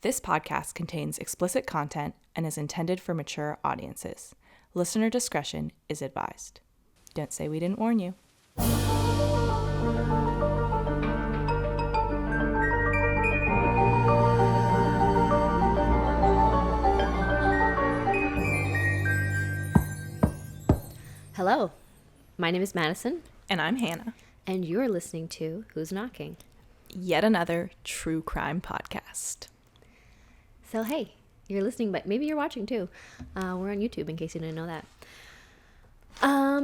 This podcast contains explicit content and is intended for mature audiences. Listener discretion is advised. Don't say we didn't warn you. Hello, my name is Madison. And I'm Hannah. And you're listening to Who's Knocking? Yet another true crime podcast. So hey, you're listening, but maybe you're watching too. We're on YouTube in case you didn't know that.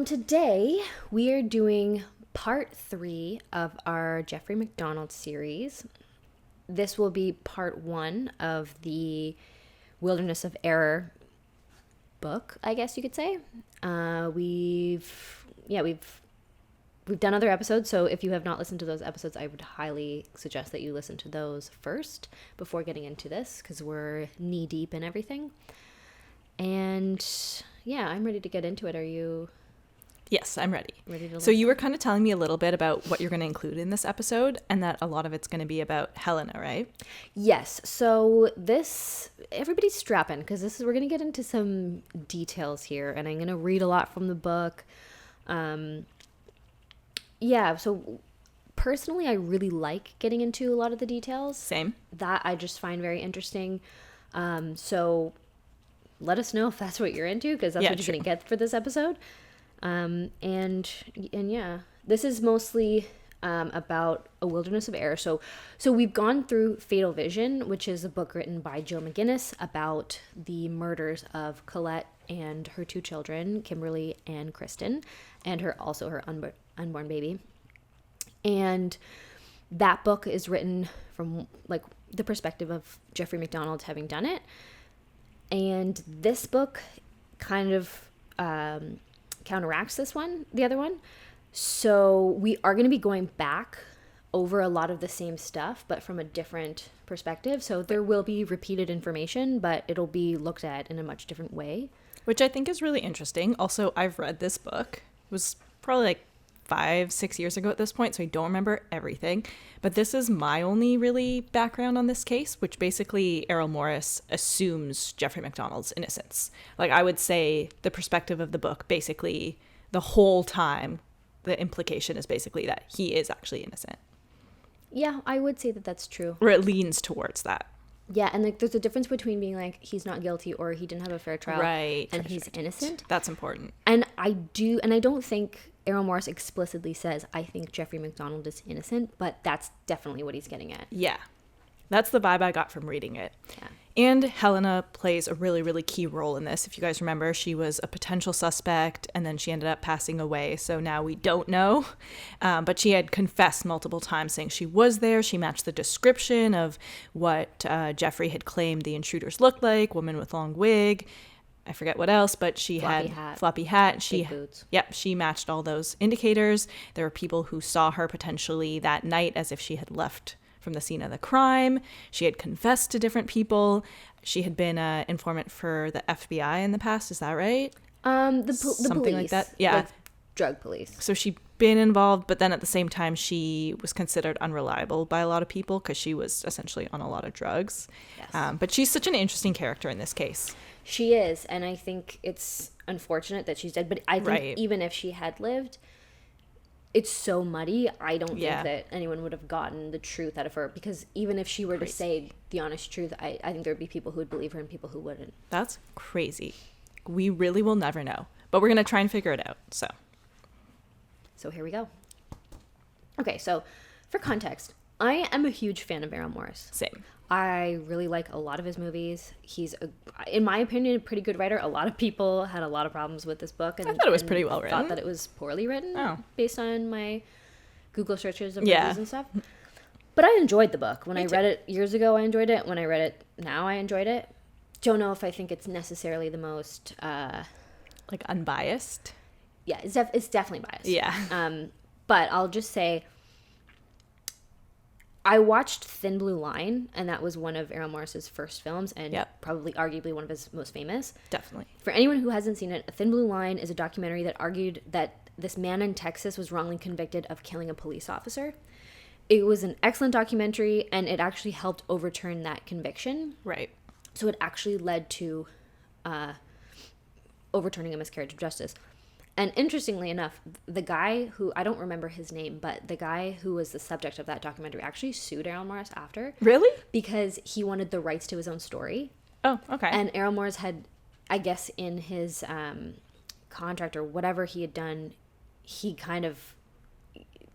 Today we are doing part 3 of our Jeffrey MacDonald series. This will be part 1 of the Wilderness of Error book, I guess you could say. We've done other episodes, so if you have not listened to those episodes, I would highly suggest that you listen to those first before getting into this, because we're knee deep in everything. And yeah, I'm ready to get into it. Are you? Yes, I'm ready. Ready to So you were kind of telling me a little bit about what you're going to include in this episode, and that a lot of it's going to be about Helena, right? Yes. So everybody strap in, because we're going to get into some details here, and I'm going to read a lot from the book. Yeah, so personally, I really like getting into a lot of the details. Same. That I just find very interesting. So let us know if that's what you're into, because that's what you're going to get for this episode. And yeah, this is mostly about a Wilderness of Error. So we've gone through Fatal Vision, which is a book written by Joe McGinnis about the murders of Colette and her 2 children, Kimberly and Kristen, and her unborn baby. And that book is written from like the perspective of Jeffrey MacDonald having done it. And this book kind of counteracts the other one. So we are going to be going back over a lot of the same stuff, but from a different perspective. So there will be repeated information, but it'll be looked at in a much different way. Which I think is really interesting. Also, I've read this book. It was probably like 5-6 years ago at this point, so I don't remember everything. But this is my only really background on this case, which basically Errol Morris assumes Jeffrey MacDonald's innocence. Like, I would say the perspective of the book, basically the whole time, the implication is basically that he is actually innocent. Yeah, I would say that that's true. Or it leans towards that. Yeah, and like there's a difference between being like he's not guilty or he didn't have a fair trial, right, and he's innocent. That's important. And I don't think Errol Morris explicitly says I think Jeffrey MacDonald is innocent, but that's definitely what he's getting at. Yeah. That's the vibe I got from reading it. Yeah. And Helena plays a really, really key role in this. If you guys remember, she was a potential suspect, and then she ended up passing away. So now we don't know. But she had confessed multiple times saying she was there. She matched the description of what Jeffrey had claimed the intruders looked like, woman with long wig. I forget what else, but she had floppy hat. Big boots. Yep, she matched all those indicators. There were people who saw her potentially that night as if she had left from the scene of the crime. She had confessed to different people. She had been an informant for the FBI in the past. Is that right? The Something police, like that. Yeah. Like drug police. So she'd been involved, but then at the same time, she was considered unreliable by a lot of people because she was essentially on a lot of drugs. Yes. But she's such an interesting character in this case. She is, and I think it's unfortunate that she's dead. But I think even if she had lived, it's so muddy. I don't think that anyone would have gotten the truth out of her, because even if she were to say the honest truth, I think there would be people who would believe her and people who wouldn't. That's crazy. We really will never know, but we're going to try and figure it out. So here we go. Okay, so for context, I am a huge fan of Errol Morris. Same. I really like a lot of his movies. He's, in my opinion, a pretty good writer. A lot of people had a lot of problems with this book. And I thought it was pretty well written. Thought that it was poorly written based on my Google searches of reviews and stuff. But I enjoyed the book. When I read it years ago, I enjoyed it. When I read it now, I enjoyed it. Don't know if I think it's necessarily the most... like unbiased? Yeah, it's definitely biased. Yeah. But I'll just say... I watched Thin Blue Line, and that was one of Errol Morris's first films, and probably arguably one of his most famous. Definitely. For anyone who hasn't seen it, A Thin Blue Line is a documentary that argued that this man in Texas was wrongly convicted of killing a police officer. it was an excellent documentary, and it actually helped overturn that conviction. Right. So it actually led to overturning a miscarriage of justice. And interestingly enough, the guy who, I don't remember his name, but the guy who was the subject of that documentary actually sued Errol Morris after. Really? Because he wanted the rights to his own story. Oh, okay. And Errol Morris had, I guess, in his contract or whatever he had done, he kind of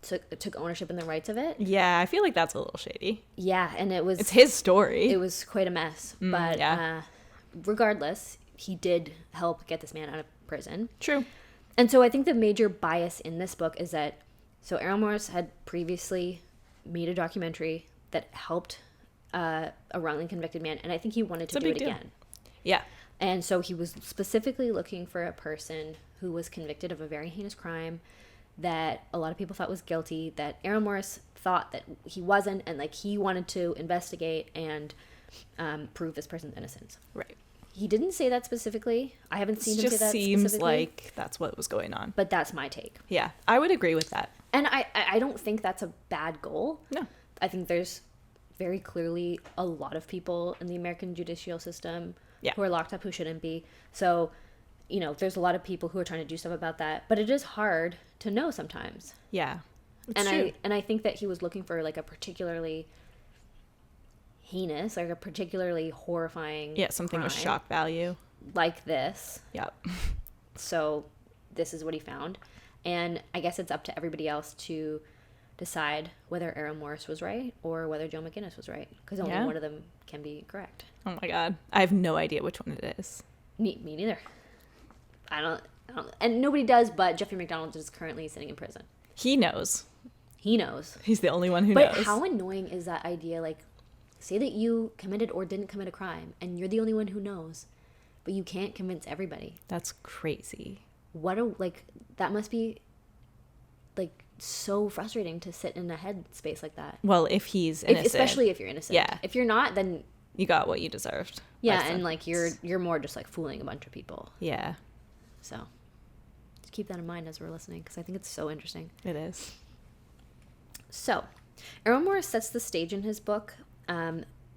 took ownership in the rights of it. Yeah, I feel like that's a little shady. Yeah, and it's his story. It was quite a mess. But yeah. Regardless, he did help get this man out of prison. True. And so I think the major bias in this book is that, so Errol Morris had previously made a documentary that helped a wrongly convicted man, and I think he wanted to do it again. Yeah. And so he was specifically looking for a person who was convicted of a very heinous crime that a lot of people thought was guilty, that Errol Morris thought that he wasn't, and like he wanted to investigate and prove this person's innocence. Right. He didn't say that specifically. I haven't seen him say that specifically. It just seems like that's what was going on. But that's my take. Yeah, I would agree with that. And I don't think that's a bad goal. No. I think there's very clearly a lot of people in the American judicial system who are locked up who shouldn't be. So, you know, there's a lot of people who are trying to do stuff about that. But it is hard to know sometimes. Yeah. It's true. I think that he was looking for like a particularly heinous, like a particularly horrifying something crime, with shock value like this. Yep. So this is what he found, and I guess it's up to everybody else to decide whether Errol Morris was right or whether Joe McGinnis was right, because only one of them can be correct. Oh my god, I have no idea which one it is. Me neither. I don't, and nobody does, but Jeffrey MacDonald is currently sitting in prison. He knows. He's the only one who knows. But how annoying is that idea? Like, say that you committed or didn't commit a crime, and you're the only one who knows, but you can't convince everybody. That's crazy. That must be, like, so frustrating to sit in a headspace like that. Well, if he's innocent. Especially if you're innocent. Yeah. If you're not, then... You got what you deserved. Yeah, and, like, you're more just, like, fooling a bunch of people. Yeah. So, just keep that in mind as we're listening, because I think it's so interesting. It is. So, Errol Morris sets the stage in his book.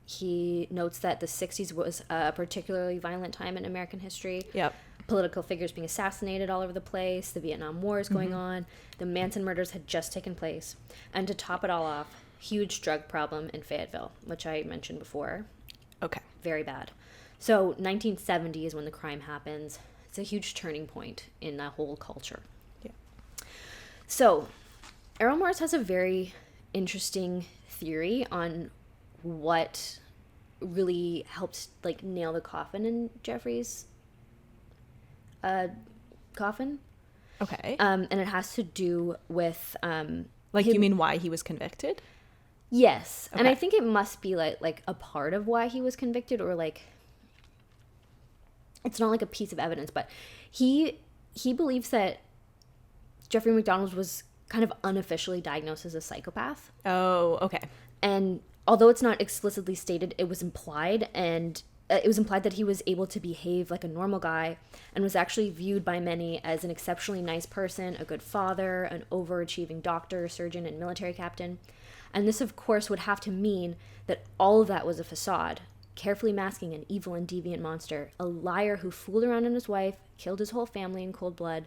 He notes that the 60s was a particularly violent time in American history. Yep. Political figures being assassinated all over the place. The Vietnam War is going on. The Manson murders had just taken place. And to top it all off, huge drug problem in Fayetteville, which I mentioned before. Okay. Very bad. So 1970 is when the crime happens. It's a huge turning point in that whole culture. Yeah. So Errol Morris has a very interesting theory on what really helped, like, nail the coffin in Jeffrey's coffin. Okay. And it has to do with you mean why he was convicted? Yes. Okay. And I think it must be like a part of why he was convicted, or like it's not like a piece of evidence, but he believes that Jeffrey MacDonald was kind of unofficially diagnosed as a psychopath. Oh, okay. And although it's not explicitly stated, it was implied, and it was implied that he was able to behave like a normal guy and was actually viewed by many as an exceptionally nice person, a good father, an overachieving doctor, surgeon, and military captain. And this, of course, would have to mean that all of that was a facade, carefully masking an evil and deviant monster, a liar who fooled around on his wife, killed his whole family in cold blood.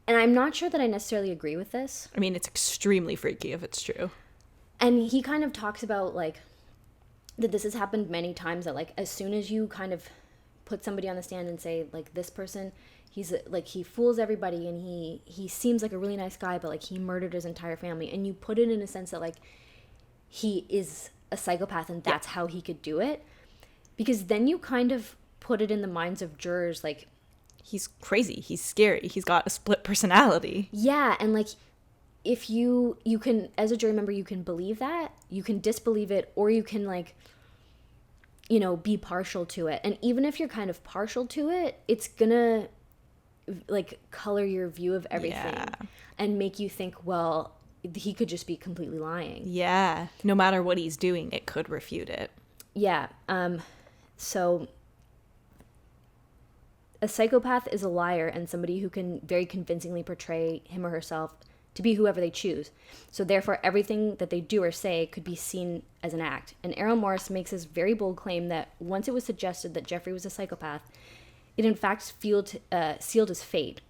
And I'm not sure that I necessarily agree with this. I mean, it's extremely freaky if it's true. And he kind of talks about, like, that this has happened many times, that, like, as soon as you kind of put somebody on the stand and say, like, this person, he's, like, he fools everybody, and he seems like a really nice guy, but, like, he murdered his entire family, and you put it in a sense that, like, he is a psychopath, and that's how he could do it. Because then you kind of put it in the minds of jurors, like... He's crazy. He's scary. He's got a split personality. Yeah, and, like... If you can, as a jury member, you can believe that, you can disbelieve it, or you can, like, you know, be partial to it. And even if you're kind of partial to it, it's gonna, like, color your view of everything and make you think, well, he could just be completely lying. Yeah. No matter what he's doing, it could refute it. Yeah. So a psychopath is a liar and somebody who can very convincingly portray him or herself to be whoever they choose. So therefore, everything that they do or say could be seen as an act. And Errol Morris makes this very bold claim that once it was suggested that Jeffrey was a psychopath, it in fact sealed his fate,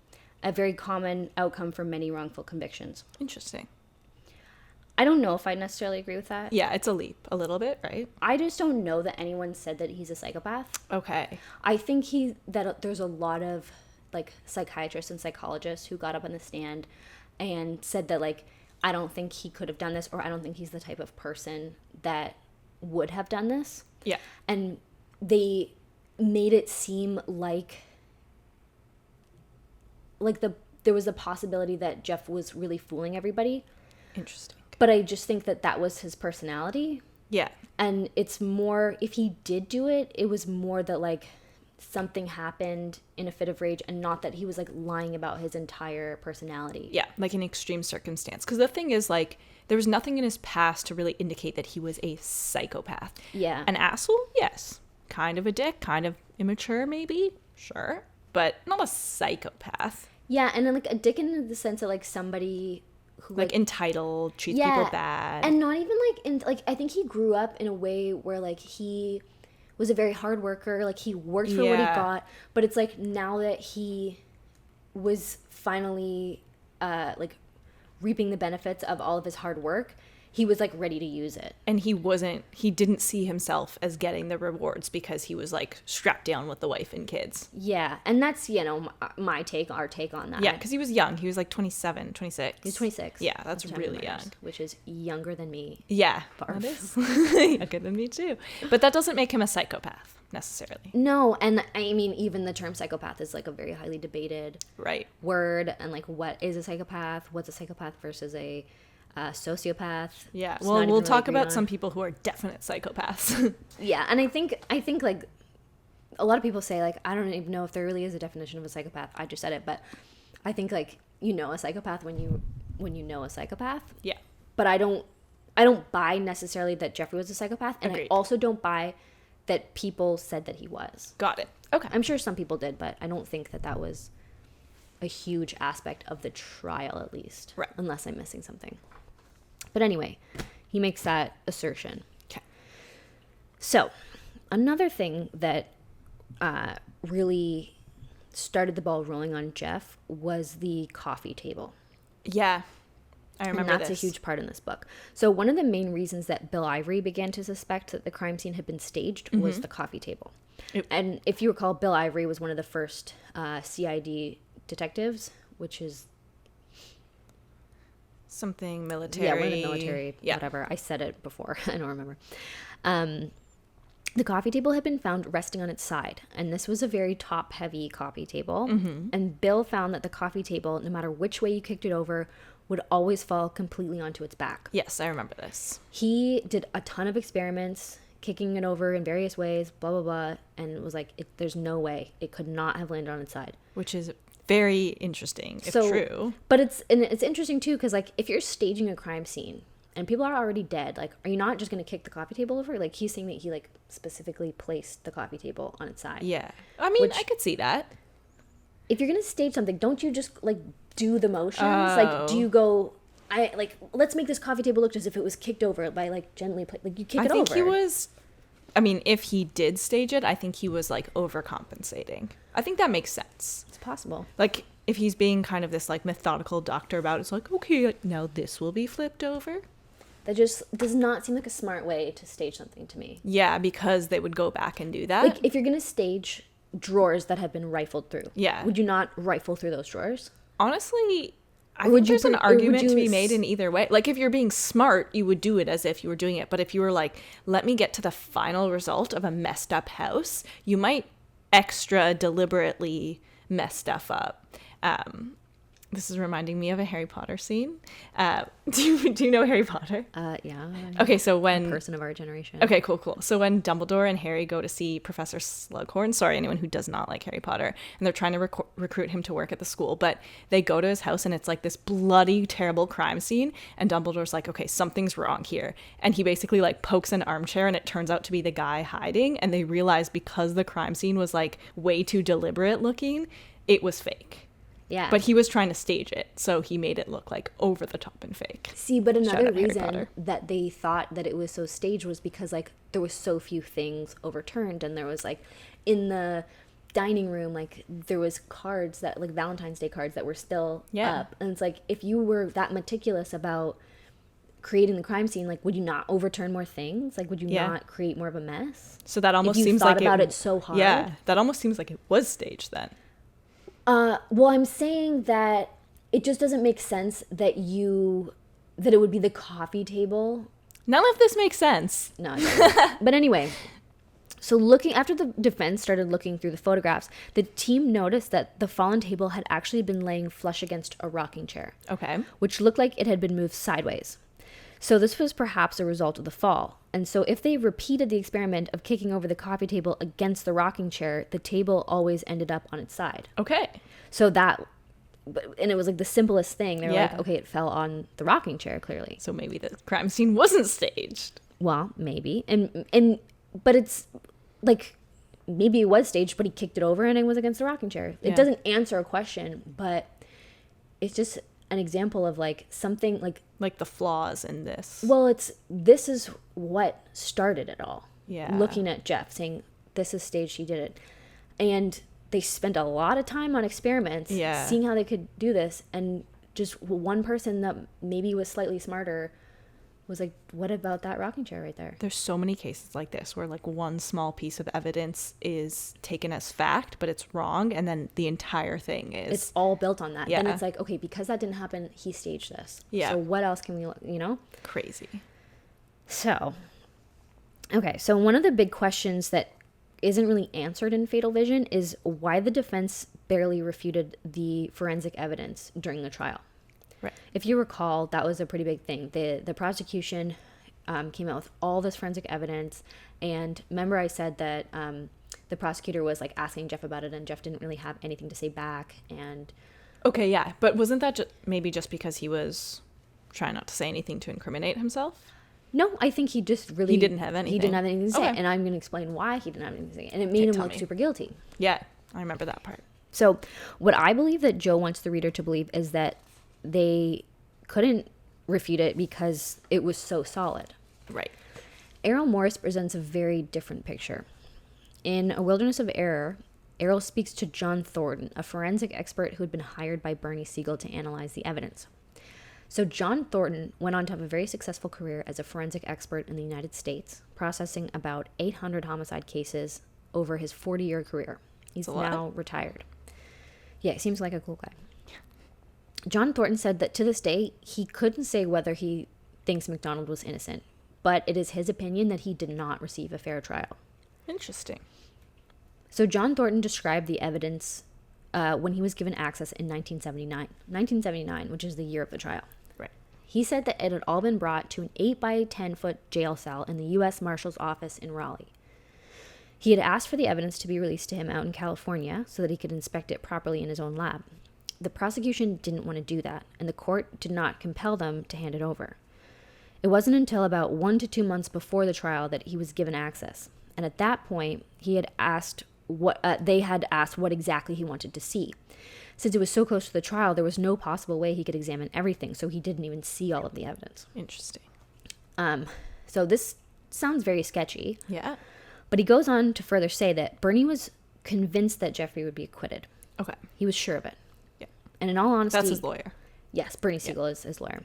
a very common outcome for many wrongful convictions. Interesting. I don't know if I necessarily agree with that. Yeah, it's a leap, a little bit, right? I just don't know that anyone said that he's a psychopath. Okay. I think that there's a lot of like psychiatrists and psychologists who got up on the stand and said that like, I don't think he could have done this, or I don't think he's the type of person that would have done this. Yeah. And they made it seem like there was a possibility that Jeff was really fooling everybody. Interesting. But I just think that was his personality. Yeah. And it's more, if he did do it, it was more that like something happened in a fit of rage, and not that he was like lying about his entire personality. Yeah, like an extreme circumstance. Because the thing is, like, there was nothing in his past to really indicate that he was a psychopath. Yeah. An asshole? Yes. Kind of a dick, kind of immature, maybe? Sure. But not a psychopath. Yeah, and then like a dick in the sense of like somebody who like entitled, treats people bad. And not even like I think he grew up in a way where like he was a very hard worker, like he worked for what he got, but it's like now that he was finally like reaping the benefits of all of his hard work, he was like ready to use it. And he didn't see himself as getting the rewards because he was like strapped down with the wife and kids. Yeah. And that's, you know, our take on that. Yeah, because he was young. He was like 27, 26. He was 26. Yeah, that's really young. Which is younger than me. Yeah. That is younger than me too. But that doesn't make him a psychopath necessarily. No, and I mean, even the term psychopath is like a very highly debated word. And like, what is a psychopath? What's a psychopath versus a sociopath? Yeah, well, we'll talk about some people who are definite psychopaths. Yeah, and I think like a lot of people say like, I don't even know if there really is a definition of a psychopath. I just said it, but I think like you know a psychopath when you know a psychopath. Yeah, but I don't buy necessarily that Jeffrey was a psychopath, and Agreed. I also don't buy that people said that he was. Got it. Okay, I'm sure some people did, but I don't think that was a huge aspect of the trial, at least. Right. Unless I'm missing something. But anyway, he makes that assertion. Okay. So, another thing that really started the ball rolling on Jeff was the coffee table. Yeah, I remember and that's a huge part in this book. So one of the main reasons that Bill Ivory began to suspect that the crime scene had been staged was the coffee table. And if you recall, Bill Ivory was one of the first CID detectives, which is something military. Yeah, one of the military, whatever. I said it before. I don't remember. The coffee table had been found resting on its side, and this was a very top-heavy coffee table. Mm-hmm. And Bill found that the coffee table, no matter which way you kicked it over, would always fall completely onto its back. Yes, I remember this. He did a ton of experiments, kicking it over in various ways, blah, blah, blah, and it was like, there's no way. It could not have landed on its side. Which is very interesting, if true. But it's interesting, too, because, like, if you're staging a crime scene and people are already dead, like, are you not just going to kick the coffee table over? Like, he's saying that he, like, specifically placed the coffee table on its side. Yeah. I mean, I could see that. If you're going to stage something, don't you just, like, do the motions? Like, do you go, let's make this coffee table look as if it was kicked over by, like, gently, like, you kick it over. I think he was, I mean, if he did stage it, I think he was, like, overcompensating. I think that makes sense. It's possible. Like, if he's being kind of this, like, methodical doctor about it, it's like, okay, now this will be flipped over. That just does not seem like a smart way to stage something to me. Yeah, because they would go back and do that. Like, if you're going to stage drawers that have been rifled through, would you not rifle through those drawers? Honestly, I think there's an argument to be made in either way. Like, if you're being smart, you would do it as if you were doing it. But if you were like, let me get to the final result of a messed up house, you might extra deliberately mess stuff up. This is reminding me of a Harry Potter scene. Do you know Harry Potter? Yeah. Okay, so when... A person of our generation. Okay, cool. So when Dumbledore and Harry go to see Professor Slughorn, sorry, anyone who does not like Harry Potter, and they're trying to recruit him to work at the school, but they go to his house and it's like this bloody, terrible crime scene, and Dumbledore's like, okay, something's wrong here. And he basically like pokes an armchair and it turns out to be the guy hiding, and they realize because the crime scene was like way too deliberate looking, it was fake. Yeah. But he was trying to stage it, so he made it look like over the top and fake. See, but Shout another out Harry reason Potter. that they thought that it was so staged was because, like, there was so few things overturned, and there was, like, in the dining room, like, there was cards that, like, Valentine's Day cards that were still up. And it's like, if you were that meticulous about creating the crime scene, like, would you not overturn more things? Like, would you not create more of a mess? So that almost if you seems thought like about it so hard. Yeah, that almost seems like it was staged then. Well, I'm saying that it just doesn't make sense that it would be the coffee table. None of this makes sense. No, it doesn't. But anyway, so after the defense started looking through the photographs, the team noticed that the fallen table had actually been laying flush against a rocking chair. Okay. Which looked like it had been moved sideways. So this was perhaps a result of the fall. And so if they repeated the experiment of kicking over the coffee table against the rocking chair, the table always ended up on its side. Okay. So and it was like the simplest thing. They were like, okay, it fell on the rocking chair, clearly. So maybe the crime scene wasn't staged. Well, maybe. But it's like, maybe it was staged, but he kicked it over and it was against the rocking chair. It doesn't answer a question, but it's just an example of, like, something like the flaws in this. Well, this is what started it all. Yeah. Looking at Jeff saying, this is staged, he did it. And they spent a lot of time on experiments, seeing how they could do this. And just one person that maybe was slightly smarter was like, what about that rocking chair right there? There's so many cases like this where, like, one small piece of evidence is taken as fact, but it's wrong. And then the entire thing is... It's all built on that. Yeah. Then it's like, okay, because that didn't happen, he staged this. Yeah. So what else can we, Crazy. So, okay. So one of the big questions that isn't really answered in Fatal Vision is why the defense barely refuted the forensic evidence during the trial. Right. If you recall, that was a pretty big thing. The prosecution came out with all this forensic evidence, and remember I said that the prosecutor was, like, asking Jeff about it, and Jeff didn't really have anything to say back. And Okay, yeah, but wasn't that maybe just because he was trying not to say anything to incriminate himself? No, I think he just really... He didn't have anything. He didn't have anything to say, Okay. and I'm going to explain why he didn't have anything to say. And it made him look super guilty. Yeah, I remember that part. So what I believe that Joe wants the reader to believe is that they couldn't refute it because it was so solid. Right. Errol Morris presents a very different picture. In A Wilderness of Error, Errol speaks to John Thornton, a forensic expert who had been hired by Bernie Siegel to analyze the evidence. So John Thornton went on to have a very successful career as a forensic expert in the United States, processing about 800 homicide cases over his 40-year career. He's now retired. Yeah, he seems like a cool guy. John Thornton said that to this day, he couldn't say whether he thinks MacDonald was innocent, but it is his opinion that he did not receive a fair trial. Interesting. So John Thornton described the evidence when he was given access in 1979, which is the year of the trial. Right. He said that it had all been brought to an 8 by 10 foot jail cell in the U.S. Marshal's office in Raleigh. He had asked for the evidence to be released to him out in California so that he could inspect it properly in his own lab. The prosecution didn't want to do that, and the court did not compel them to hand it over. It wasn't until about 1 to 2 months before the trial that he was given access, and at that point, they had asked what exactly he wanted to see. Since it was so close to the trial, there was no possible way he could examine everything, so he didn't even see all of the evidence. Interesting. So this sounds very sketchy. Yeah. But he goes on to further say that Bernie was convinced that Jeffrey would be acquitted. Okay. He was sure of it. Yeah. And in all honesty... That's his lawyer. Yes, Bernie Siegel is his lawyer.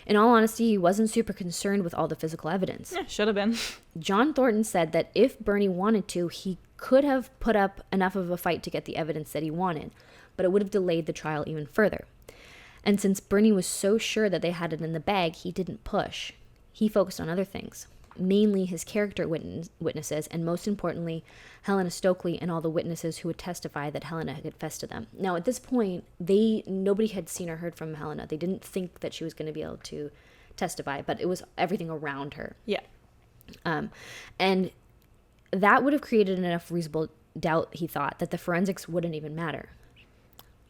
In all honesty, he wasn't super concerned with all the physical evidence. Yeah, should have been. John Thornton said that if Bernie wanted to, he could have put up enough of a fight to get the evidence that he wanted, but it would have delayed the trial even further. And since Bernie was so sure that they had it in the bag, he didn't push. He focused on other things, mainly his character witnesses, and most importantly, Helena Stoeckley and all the witnesses who would testify that Helena had confessed to them. Now, at this point, nobody had seen or heard from Helena. They didn't think that she was going to be able to testify, but it was everything around her. Yeah. And that would have created enough reasonable doubt, he thought, that the forensics wouldn't even matter.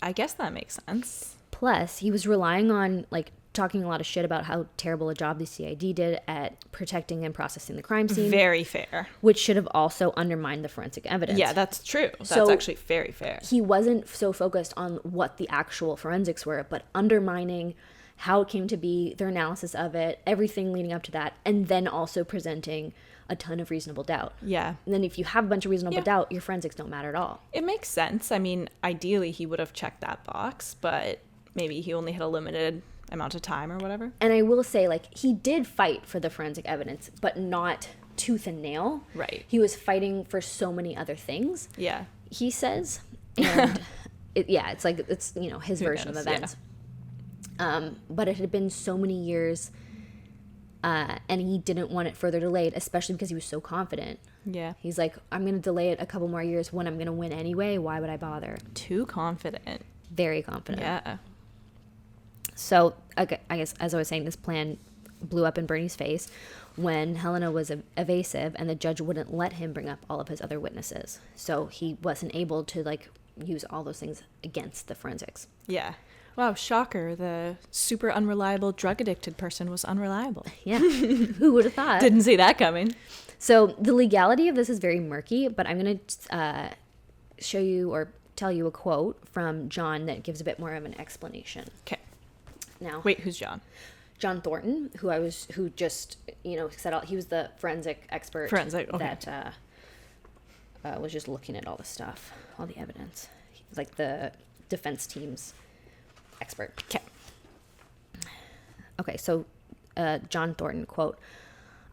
I guess that makes sense. Plus, he was relying on, like, talking a lot of shit about how terrible a job the CID did at protecting and processing the crime scene. Very fair. Which should have also undermined the forensic evidence. Yeah, that's true. That's actually very fair. He wasn't so focused on what the actual forensics were, but undermining how it came to be, their analysis of it, everything leading up to that, and then also presenting a ton of reasonable doubt. Yeah. And then if you have a bunch of reasonable doubt, your forensics don't matter at all. It makes sense. I mean, ideally he would have checked that box, but maybe he only had a limited amount of time or whatever. And I will say, like, he did fight for the forensic evidence, but not tooth and nail. Right. He was fighting for so many other things. Yeah. He says. And it's like, it's, you know, his version of events. Yeah. But it had been so many years, and he didn't want it further delayed, especially because he was so confident. Yeah. He's like, I'm going to delay it a couple more years when I'm going to win anyway. Why would I bother? Too confident. Very confident. Yeah. So, okay, I guess, as I was saying, this plan blew up in Bernie's face when Helena was evasive and the judge wouldn't let him bring up all of his other witnesses. So he wasn't able to, like, use all those things against the forensics. Yeah. Wow, shocker. The super unreliable drug-addicted person was unreliable. Yeah. Who would have thought? Didn't see that coming. So the legality of this is very murky, but I'm going to show you or tell you a quote from John that gives a bit more of an explanation. Okay. Now, wait, who's John? John Thornton, who just, you know, said he was the forensic expert okay. that was just looking at all the stuff, all the evidence, like the defense team's expert. Okay, so John Thornton, quote,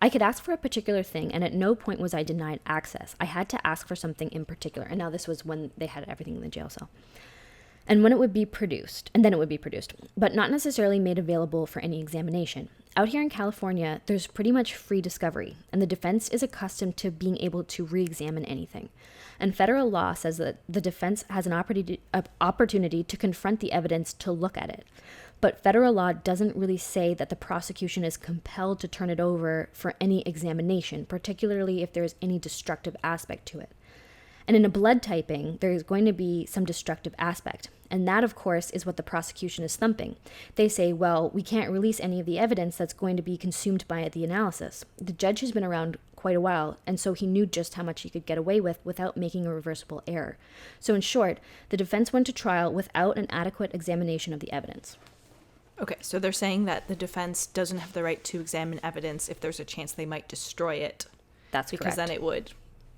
I could ask for a particular thing, and at no point was I denied access. I had to ask for something in particular. And now this was when they had everything in the jail cell. And then it would be produced, but not necessarily made available for any examination. Out here in California, there's pretty much free discovery, and the defense is accustomed to being able to re-examine anything. And federal law says that the defense has an opportunity to confront the evidence to look at it. But federal law doesn't really say that the prosecution is compelled to turn it over for any examination, particularly if there's any destructive aspect to it. And in a blood typing, there's going to be some destructive aspect. And that, of course, is what the prosecution is thumping. They say, well, we can't release any of the evidence that's going to be consumed by the analysis. The judge has been around quite a while, and so he knew just how much he could get away with without making a reversible error. So in short, the defense went to trial without an adequate examination of the evidence. Okay, so they're saying that the defense doesn't have the right to examine evidence if there's a chance they might destroy it. That's correct. Because then it would,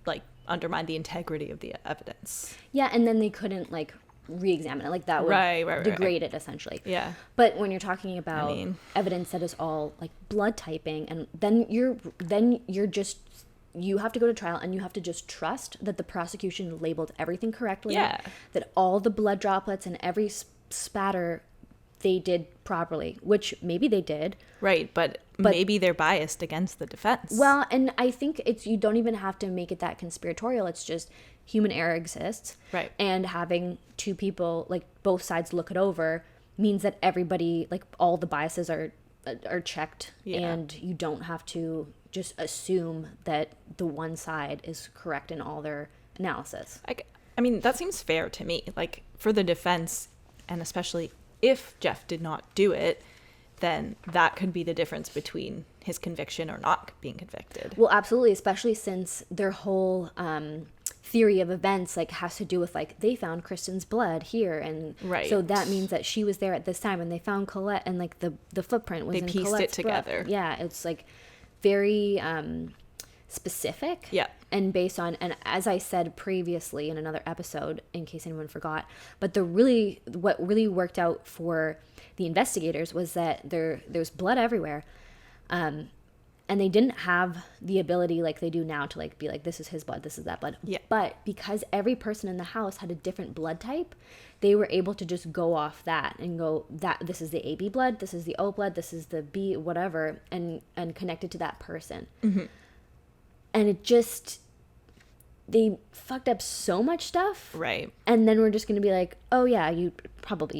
like, undermine the integrity of the evidence. Yeah, and then they couldn't, like, re-examine it. Like, that would degrade it, essentially. Yeah. But when you're talking about evidence that is all, like, blood typing, and then you're just, you have to go to trial and you have to just trust that the prosecution labeled everything correctly. Yeah. That all the blood droplets and every spatter they did properly, which maybe they did. Right, but maybe they're biased against the defense. Well, and I think you don't even have to make it that conspiratorial. It's just human error exists. Right. And having two people, like, both sides look it over means that everybody, like, all the biases are checked. Yeah. And you don't have to just assume that the one side is correct in all their analysis. I mean, that seems fair to me. Like, for the defense, and especially if Jeff did not do it, then that could be the difference between his conviction or not being convicted. Well, absolutely, especially since their whole theory of events, like, has to do with, like, they found Kristen's blood here, and so that means that she was there at this time, and they found Colette, and, like, the footprint was in Colette's blood. They pieced it together. Yeah, it's, like, very specific. Yeah. And based on, and as I said previously in another episode, in case anyone forgot, but what really worked out for the investigators was that there's blood everywhere, and they didn't have the ability like they do now to, like, be like, this is his blood, this is that blood. Yeah. But because every person in the house had a different blood type, they were able to just go off that and go, that this is the AB blood, this is the O blood, this is the B whatever, and connect it to that person. Mm-hmm. And it just, they fucked up so much stuff. Right. And then we're just going to be like, oh yeah, you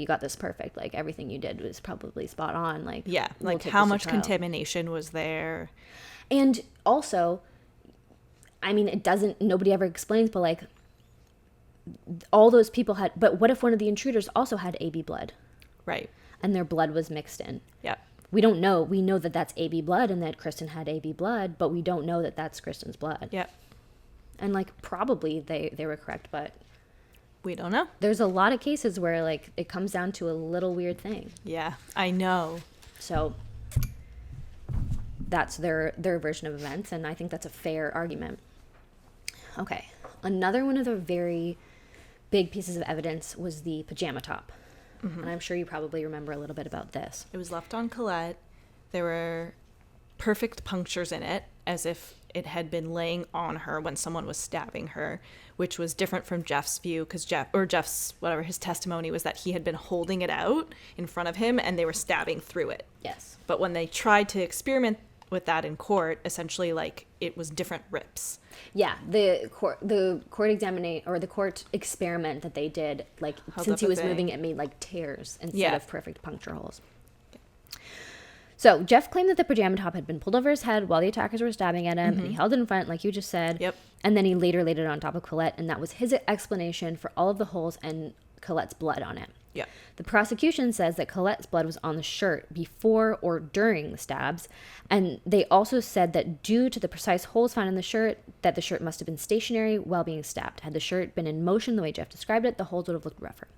got this perfect. Like, everything you did was probably spot on. Like, yeah. Like, how much contamination was there? And also, I mean, nobody ever explains, but, like, all those people but what if one of the intruders also had AB blood? Right. and their blood was mixed in. Yeah. We don't know. We know that that's AB blood and that Kristen had AB blood, but we don't know that that's Kristen's blood. Yeah. And, like, probably they were correct, but we don't know. There's a lot of cases where, like, it comes down to a little weird thing. Yeah, I know. So that's their version of events, and I think that's a fair argument. Okay. Another one of the very big pieces of evidence was the pajama top. Mm-hmm. And I'm sure you probably remember a little bit about this. It was left on Colette. There were perfect punctures in it, as if it had been laying on her when someone was stabbing her, which was different from Jeff's view, because Jeff's, his testimony was that he had been holding it out in front of him and they were stabbing through it. Yes. But when they tried to experiment with that in court, essentially, like, it was different rips. Yeah, the court experiment that they did, like, since he was moving, it made, like, tears instead of perfect puncture holes. Yeah. So Jeff claimed that the pajama top had been pulled over his head while the attackers were stabbing at him, and he held it in front, like you just said. Yep. And then he later laid it on top of Colette, and that was his explanation for all of the holes and Colette's blood on it. Yeah. The prosecution says that Colette's blood was on the shirt before or during the stabs, and they also said that due to the precise holes found in the shirt, that the shirt must have been stationary while being stabbed. Had the shirt been in motion the way Jeff described it, the holes would have looked rougher.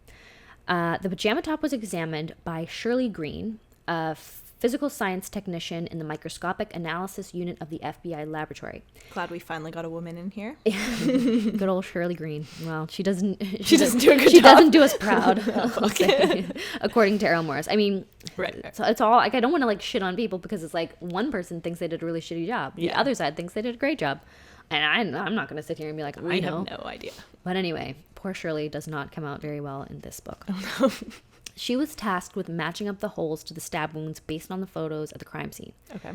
The pajama top was examined by Shirley Green, a physical science technician in the microscopic analysis unit of the FBI laboratory. Glad we finally got a woman in here. Good old Shirley Green. Well, she doesn't do a good job. She doesn't do us proud. Okay. According to Errol Morris. I mean, right. So it's all, like, I don't want to, like, shit on people because it's like one person thinks they did a really shitty job. The other side thinks they did a great job. And I'm not going to sit here and be like, I know. have no idea. But anyway, poor Shirley does not come out very well in this book. Oh, no. She was tasked with matching up the holes to the stab wounds based on the photos at the crime scene. Okay.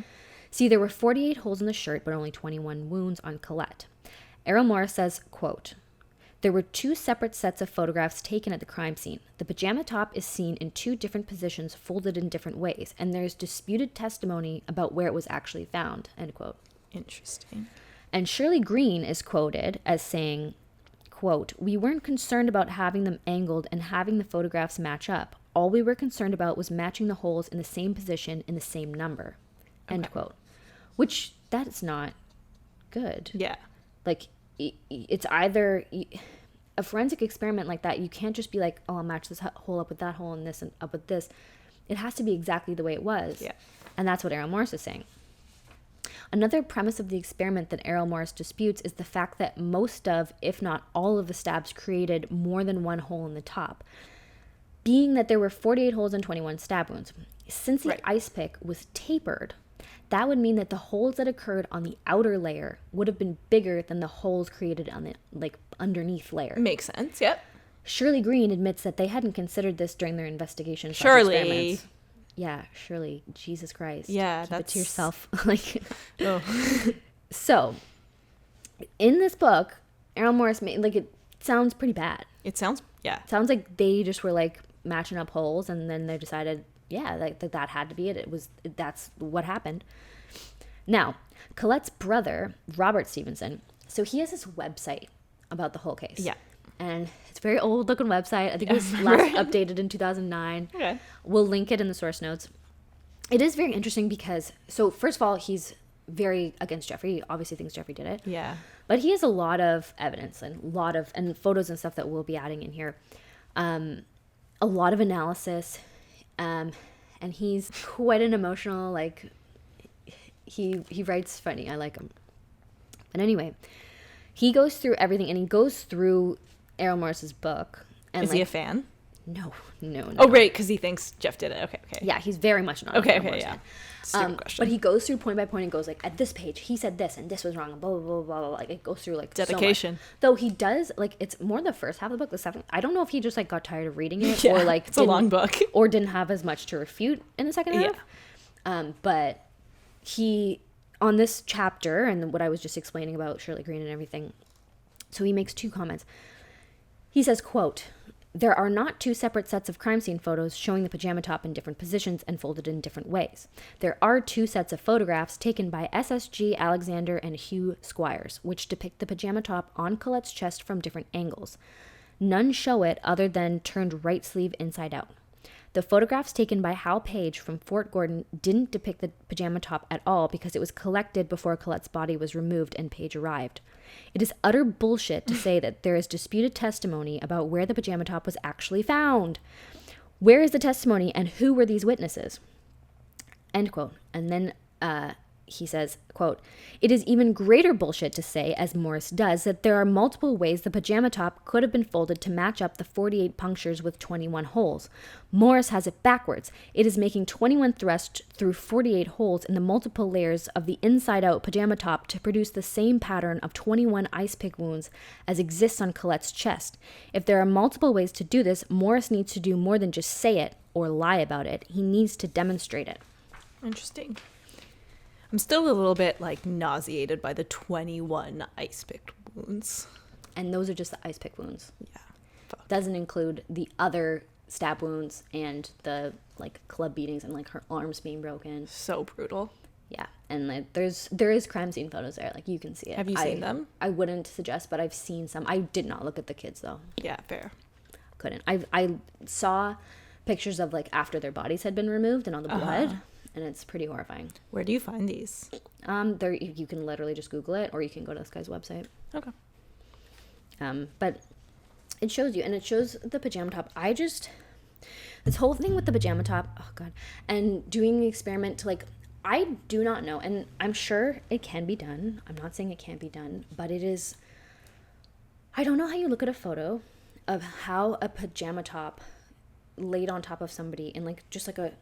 See, there were 48 holes in the shirt, but only 21 wounds on Colette. Errol Morris says, quote, "There were 2 separate sets of photographs taken at the crime scene. The pajama top is seen in 2 different positions, folded in different ways, and there's disputed testimony about where it was actually found," end quote. Interesting. And Shirley Green is quoted as saying, quote, "We weren't concerned about having them angled and having the photographs match up. All we were concerned about was matching the holes in the same position in the same number," end quote. Which, that's not good. Yeah. Like, it's either a forensic experiment like that, you can't just be like, oh, I'll match this hole up with that hole and this and up with this. It has to be exactly the way it was. Yeah. And that's what Errol Morris is saying. Another premise of the experiment that Errol Morris disputes is the fact that most of, if not all of the stabs created more than one hole in the top, being that there were 48 holes and 21 stab wounds. Since the ice pick was tapered, that would mean that the holes that occurred on the outer layer would have been bigger than the holes created on the, like, underneath layer. Makes sense, yep. Shirley Green admits that they hadn't considered this during their investigation. Shirley. Yeah, Shirley. Jesus Christ. Yeah, Keep that's... it to yourself. Like, oh. So, in this book, Errol Morris made, like, it sounds pretty bad. It sounds, yeah. It sounds like they just were, like, matching up holes, and then they decided, yeah, like, that had to be it. That's what happened. Now, Colette's brother, Robert Stevenson, so he has this website about the whole case. Yeah. And it's a very old-looking website. I think it was last updated in 2009. Okay. We'll link it in the source notes. It is very interesting because, so first of all, he's very against Jeffrey. He obviously thinks Jeffrey did it. Yeah. But he has a lot of evidence and photos and stuff that we'll be adding in here. A lot of analysis. And he's quite an emotional, like, he writes funny. I like him. But anyway, he goes through everything, and he goes through Errol Morris's book. And is he a fan? No. Oh, right, because he thinks Jeff did it. Okay. Yeah, he's very much not. Okay, Morris yeah. fan. Stupid question. But he goes through point by point and goes, like, at this page, he said this, and this was wrong, and blah, blah, blah, blah, blah. Like, it goes through, like, dedication. So much. Though he does, like, it's more the first half of the book, the second. I don't know if he just, like, got tired of reading it, or, like, it's a long book. Or didn't have as much to refute in the second half. Yeah. But he, on this chapter, and what I was just explaining about Shirley Green and everything, so he makes 2 comments. He says, quote, "There are not 2 separate sets of crime scene photos showing the pajama top in different positions and folded in different ways. There are 2 sets of photographs taken by SSG Alexander and Hugh Squires, which depict the pajama top on Colette's chest from different angles. None show it other than turned right sleeve inside out. The photographs taken by Hal Page from Fort Gordon didn't depict the pajama top at all because it was collected before Colette's body was removed and Page arrived. It is utter bullshit to say that there is disputed testimony about where the pajama top was actually found. Where is the testimony and who were these witnesses? End quote. And then he says, quote, "It is even greater bullshit to say, as Morris does, that there are multiple ways the pajama top could have been folded to match up the 48 punctures with 21 holes. Morris has it backwards. It is making 21 thrusts through 48 holes in the multiple layers of the inside-out pajama top to produce the same pattern of 21 ice pick wounds as exists on Colette's chest. If there are multiple ways to do this, Morris needs to do more than just say it or lie about it. He needs to demonstrate it." Interesting. I'm still a little bit, like, nauseated by the 21 ice-picked wounds. And those are just the ice-pick wounds. Yeah. Fuck. Doesn't include the other stab wounds and the, like, club beatings and, like, her arms being broken. So brutal. Yeah. And, like, there is crime scene photos there. Like, you can see it. Have you seen them? I wouldn't suggest, but I've seen some. I did not look at the kids, though. Yeah, fair. Couldn't. I saw pictures of, like, after their bodies had been removed and all the blood. And it's pretty horrifying. Where do you find these? There, you can literally just Google it, or you can go to this guy's website. Okay. But it shows you, and it shows the pajama top. This whole thing with the pajama top, oh god, and doing the experiment to, like, I do not know, and I'm sure it can be done. I'm not saying it can't be done, but it is, I don't know how you look at a photo of how a pajama top laid on top of somebody in, like, just like a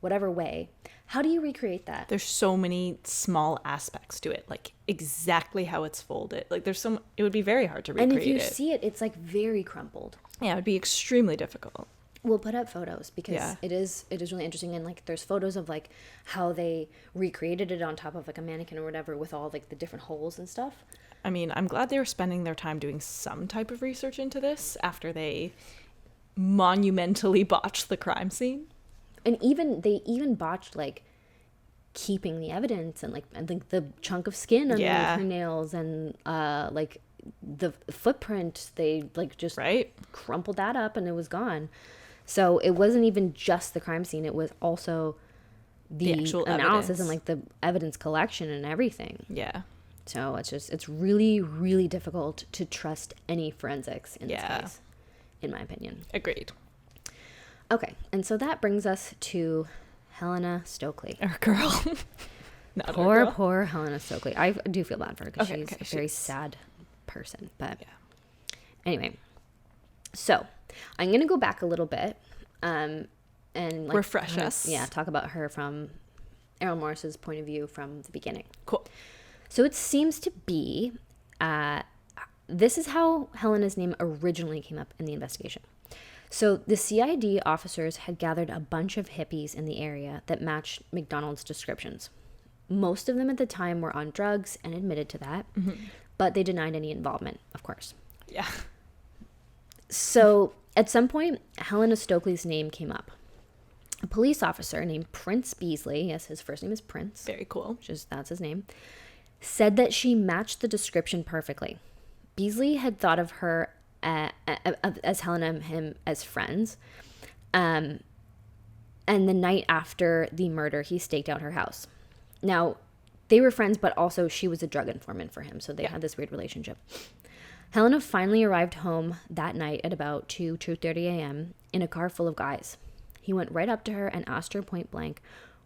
whatever way. How do you recreate that? There's so many small aspects to it, like exactly how it's folded. Like it would be very hard to recreate it. And if you see it, it's like very crumpled. Yeah, it would be extremely difficult. We'll put up photos because it is really interesting, and, like, there's photos of, like, how they recreated it on top of, like, a mannequin or whatever with all, like, the different holes and stuff. I mean, I'm glad they were spending their time doing some type of research into this after they monumentally botched the crime scene. And they even botched, like, keeping the evidence and, like, I think the chunk of skin underneath her nails and like the footprint. They, like, just crumpled that up and it was gone. So it wasn't even just the crime scene; it was also the actual analysis evidence. And, like, the evidence collection and everything. Yeah. So it's really, really difficult to trust any forensics in this case, in my opinion. Agreed. Okay, and so that brings us to Helena Stoeckley. Our girl. Poor Helena Stoeckley. I do feel bad for her because she's a very sad person. But anyway, so I'm going to go back a little bit and, like, refresh us. Yeah, talk about her from Errol Morris's point of view from the beginning. Cool. So it seems to be, this is how Helena's name originally came up in the investigation. So the CID officers had gathered a bunch of hippies in the area that matched MacDonald's descriptions. Most of them at the time were on drugs and admitted to that, but they denied any involvement, of course. Yeah. So at some point, Helena Stoeckley's name came up. A police officer named Prince Beasley, yes, his first name is Prince. Very cool. That's his name, said that she matched the description perfectly. Beasley had thought of her as Helena and him as friends. And the night after the murder, he staked out her house. Now, they were friends, but also she was a drug informant for him, so they had this weird relationship. Helena finally arrived home that night at about 2:30 a.m. in a car full of guys. He went right up to her and asked her point blank,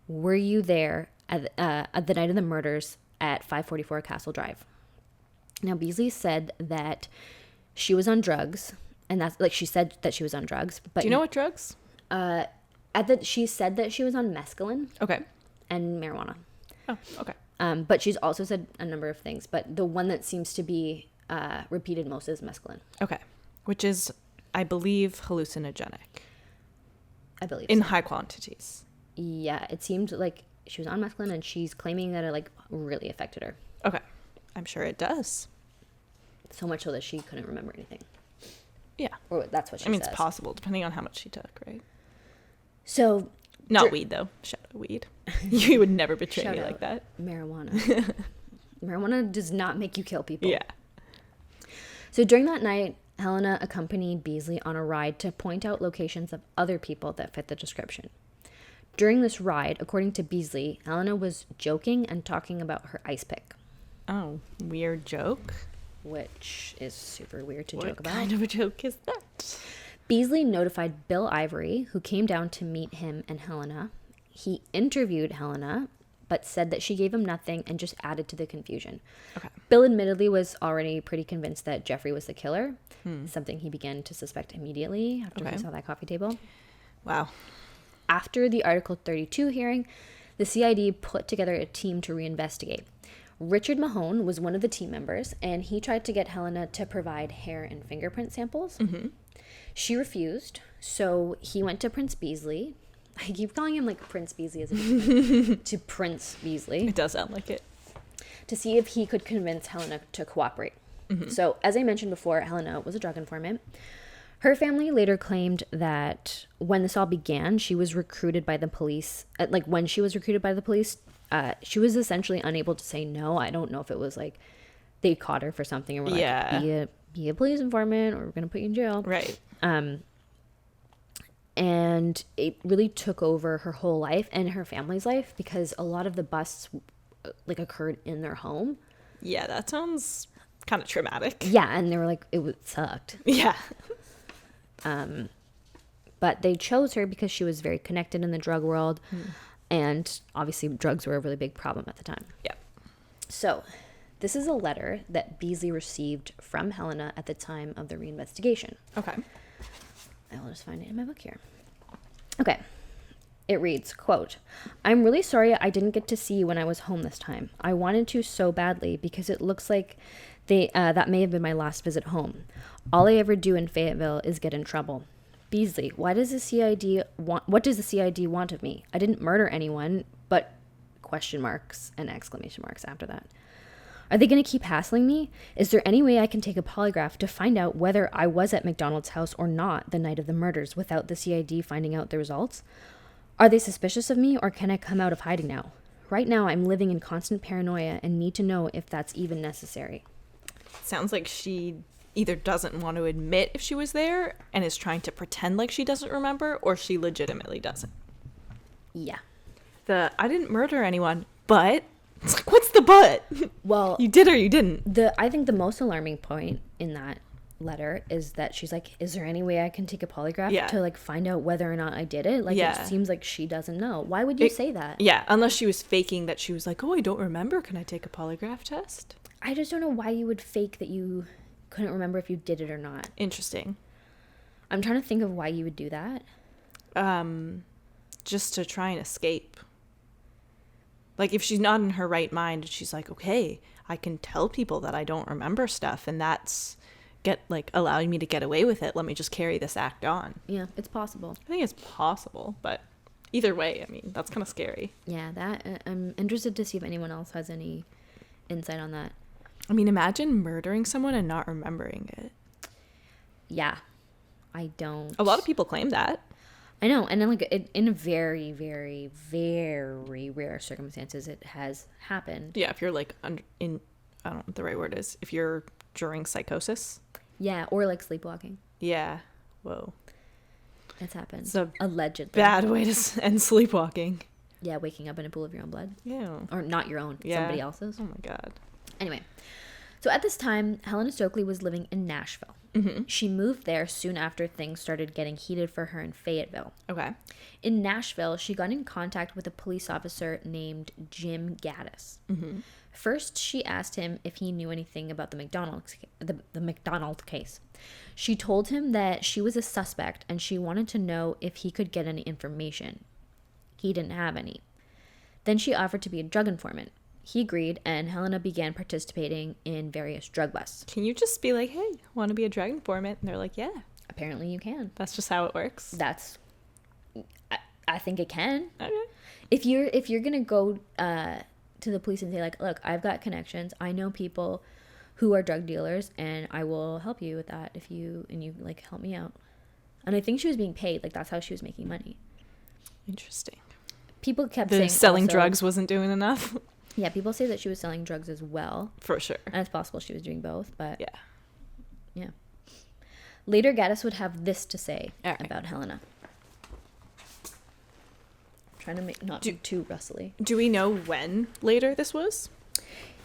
"Were you there at the night of the murders at 544 Castle Drive?" Now, Beasley said that she was on drugs, and that's, like, she said that she was on drugs. But do you know what drugs? She said that she was on mescaline. Okay. And marijuana. Oh, okay. But she's also said a number of things, but the one that seems to be repeated most is mescaline. Okay. Which is, I believe, hallucinogenic. I believe in high quantities. Yeah, it seemed like she was on mescaline, and she's claiming that it, like, really affected her. Okay. I'm sure it does. So much so that she couldn't remember anything. Yeah. Or that's what she says. I mean, it's possible, depending on how much she took, right? So... Not weed, though. Shout out weed. You would never betray me like that. Marijuana. Marijuana does not make you kill people. Yeah. So during that night, Helena accompanied Beasley on a ride to point out locations of other people that fit the description. During this ride, according to Beasley, Helena was joking and talking about her ice pick. Oh, weird joke? Which is super weird to joke about. What kind of a joke is that? Beasley notified Bill Ivory, who came down to meet him and Helena. He interviewed Helena, but said that she gave him nothing and just added to the confusion. Okay. Bill admittedly was already pretty convinced that Jeffrey was the killer, something he began to suspect immediately after he saw that coffee table. Wow. After the Article 32 hearing, the CID put together a team to reinvestigate. Richard Mahone was one of the team members, and he tried to get Helena to provide hair and fingerprint samples. Mm-hmm. She refused, so he went to Prince Beasley. I keep calling him like Prince Beasley as a to Prince Beasley. It does sound like it. To see if he could convince Helena to cooperate. Mm-hmm. So, as I mentioned before, Helena was a drug informant. Her family later claimed that when this all began, she was recruited by the police. When she was recruited by the police, she was essentially unable to say no. I don't know if it was like they caught her for something and were like, be a police informant or we're going to put you in jail. Right. And it really took over her whole life and her family's life because a lot of the busts occurred in their home. Yeah, that sounds kind of traumatic. Yeah, and they were like, it sucked. Yeah. But they chose her because she was very connected in the drug world. And obviously drugs were a really big problem at the time. Yeah. So this is a letter that Beasley received from Helena at the time of the reinvestigation. Okay. I will just find it in my book here. Okay. It reads, quote, "I'm really sorry I didn't get to see you when I was home this time. I wanted to so badly because it looks like that may have been my last visit home. All I ever do in Fayetteville is get in trouble. Beasley, what does the CID want of me? I didn't murder anyone, but question marks and exclamation marks after that. Are they going to keep hassling me? Is there any way I can take a polygraph to find out whether I was at MacDonald's house or not the night of the murders without the CID finding out the results? Are they suspicious of me or can I come out of hiding now? Right now I'm living in constant paranoia and need to know if that's even necessary." Sounds like she either doesn't want to admit if she was there and is trying to pretend like she doesn't remember, or she legitimately doesn't. Yeah. I didn't murder anyone, but it's like, what's the but? Well, you did or you didn't. I think the most alarming point in that letter is that she's like, is there any way I can take a polygraph to find out whether or not I did it? It seems like she doesn't know. Why would you say that? Yeah, unless she was faking that she was like, oh, I don't remember. Can I take a polygraph test? I just don't know why you would fake that you couldn't remember if you did it or not. Interesting. I'm trying to think of why you would do that. Just to try and escape. Like, if she's not in her right mind, she's like, okay, I can tell people that I don't remember stuff, and that's allowing me to get away with it. Let me just carry this act on. Yeah, it's possible. I think it's possible, but either way, I mean, that's kind of scary. Yeah, I'm interested to see if anyone else has any insight on that. I mean, imagine murdering someone and not remembering it. Yeah, I don't. A lot of people claim that. I know, and then in very, very, very rare circumstances, it has happened. Yeah, if you're I don't know what the right word is. If you're during psychosis. Yeah, or sleepwalking. Yeah. Whoa. It's happened. It's a allegedly bad way to end sleepwalking. Yeah, waking up in a pool of your own blood. Yeah. Or not your own, somebody else's. Oh my God. Anyway, so at this time, Helena Stoeckley was living in Nashville. Mm-hmm. She moved there soon after things started getting heated for her in Fayetteville. Okay. In Nashville, she got in contact with a police officer named Jim Gaddis. Mm-hmm. First, she asked him if he knew anything about the MacDonald case. She told him that she was a suspect and she wanted to know if he could get any information. He didn't have any. Then she offered to be a drug informant. He agreed, and Helena began participating in various drug busts. Can you just be like, hey, want to be a drug informant? And they're like, yeah. Apparently you can. That's just how it works. I think it can. Okay. If you're going to go to the police and say, look, I've got connections. I know people who are drug dealers, and I will help you with that if you help me out. And I think she was being paid. That's how she was making money. Interesting. People kept saying selling drugs wasn't doing enough. Yeah, people say that she was selling drugs as well. For sure. And it's possible she was doing both, but... Yeah. Later, Gaddis would have this to say right. about Helena. Trying to make not be too rustly. Do we know when later this was?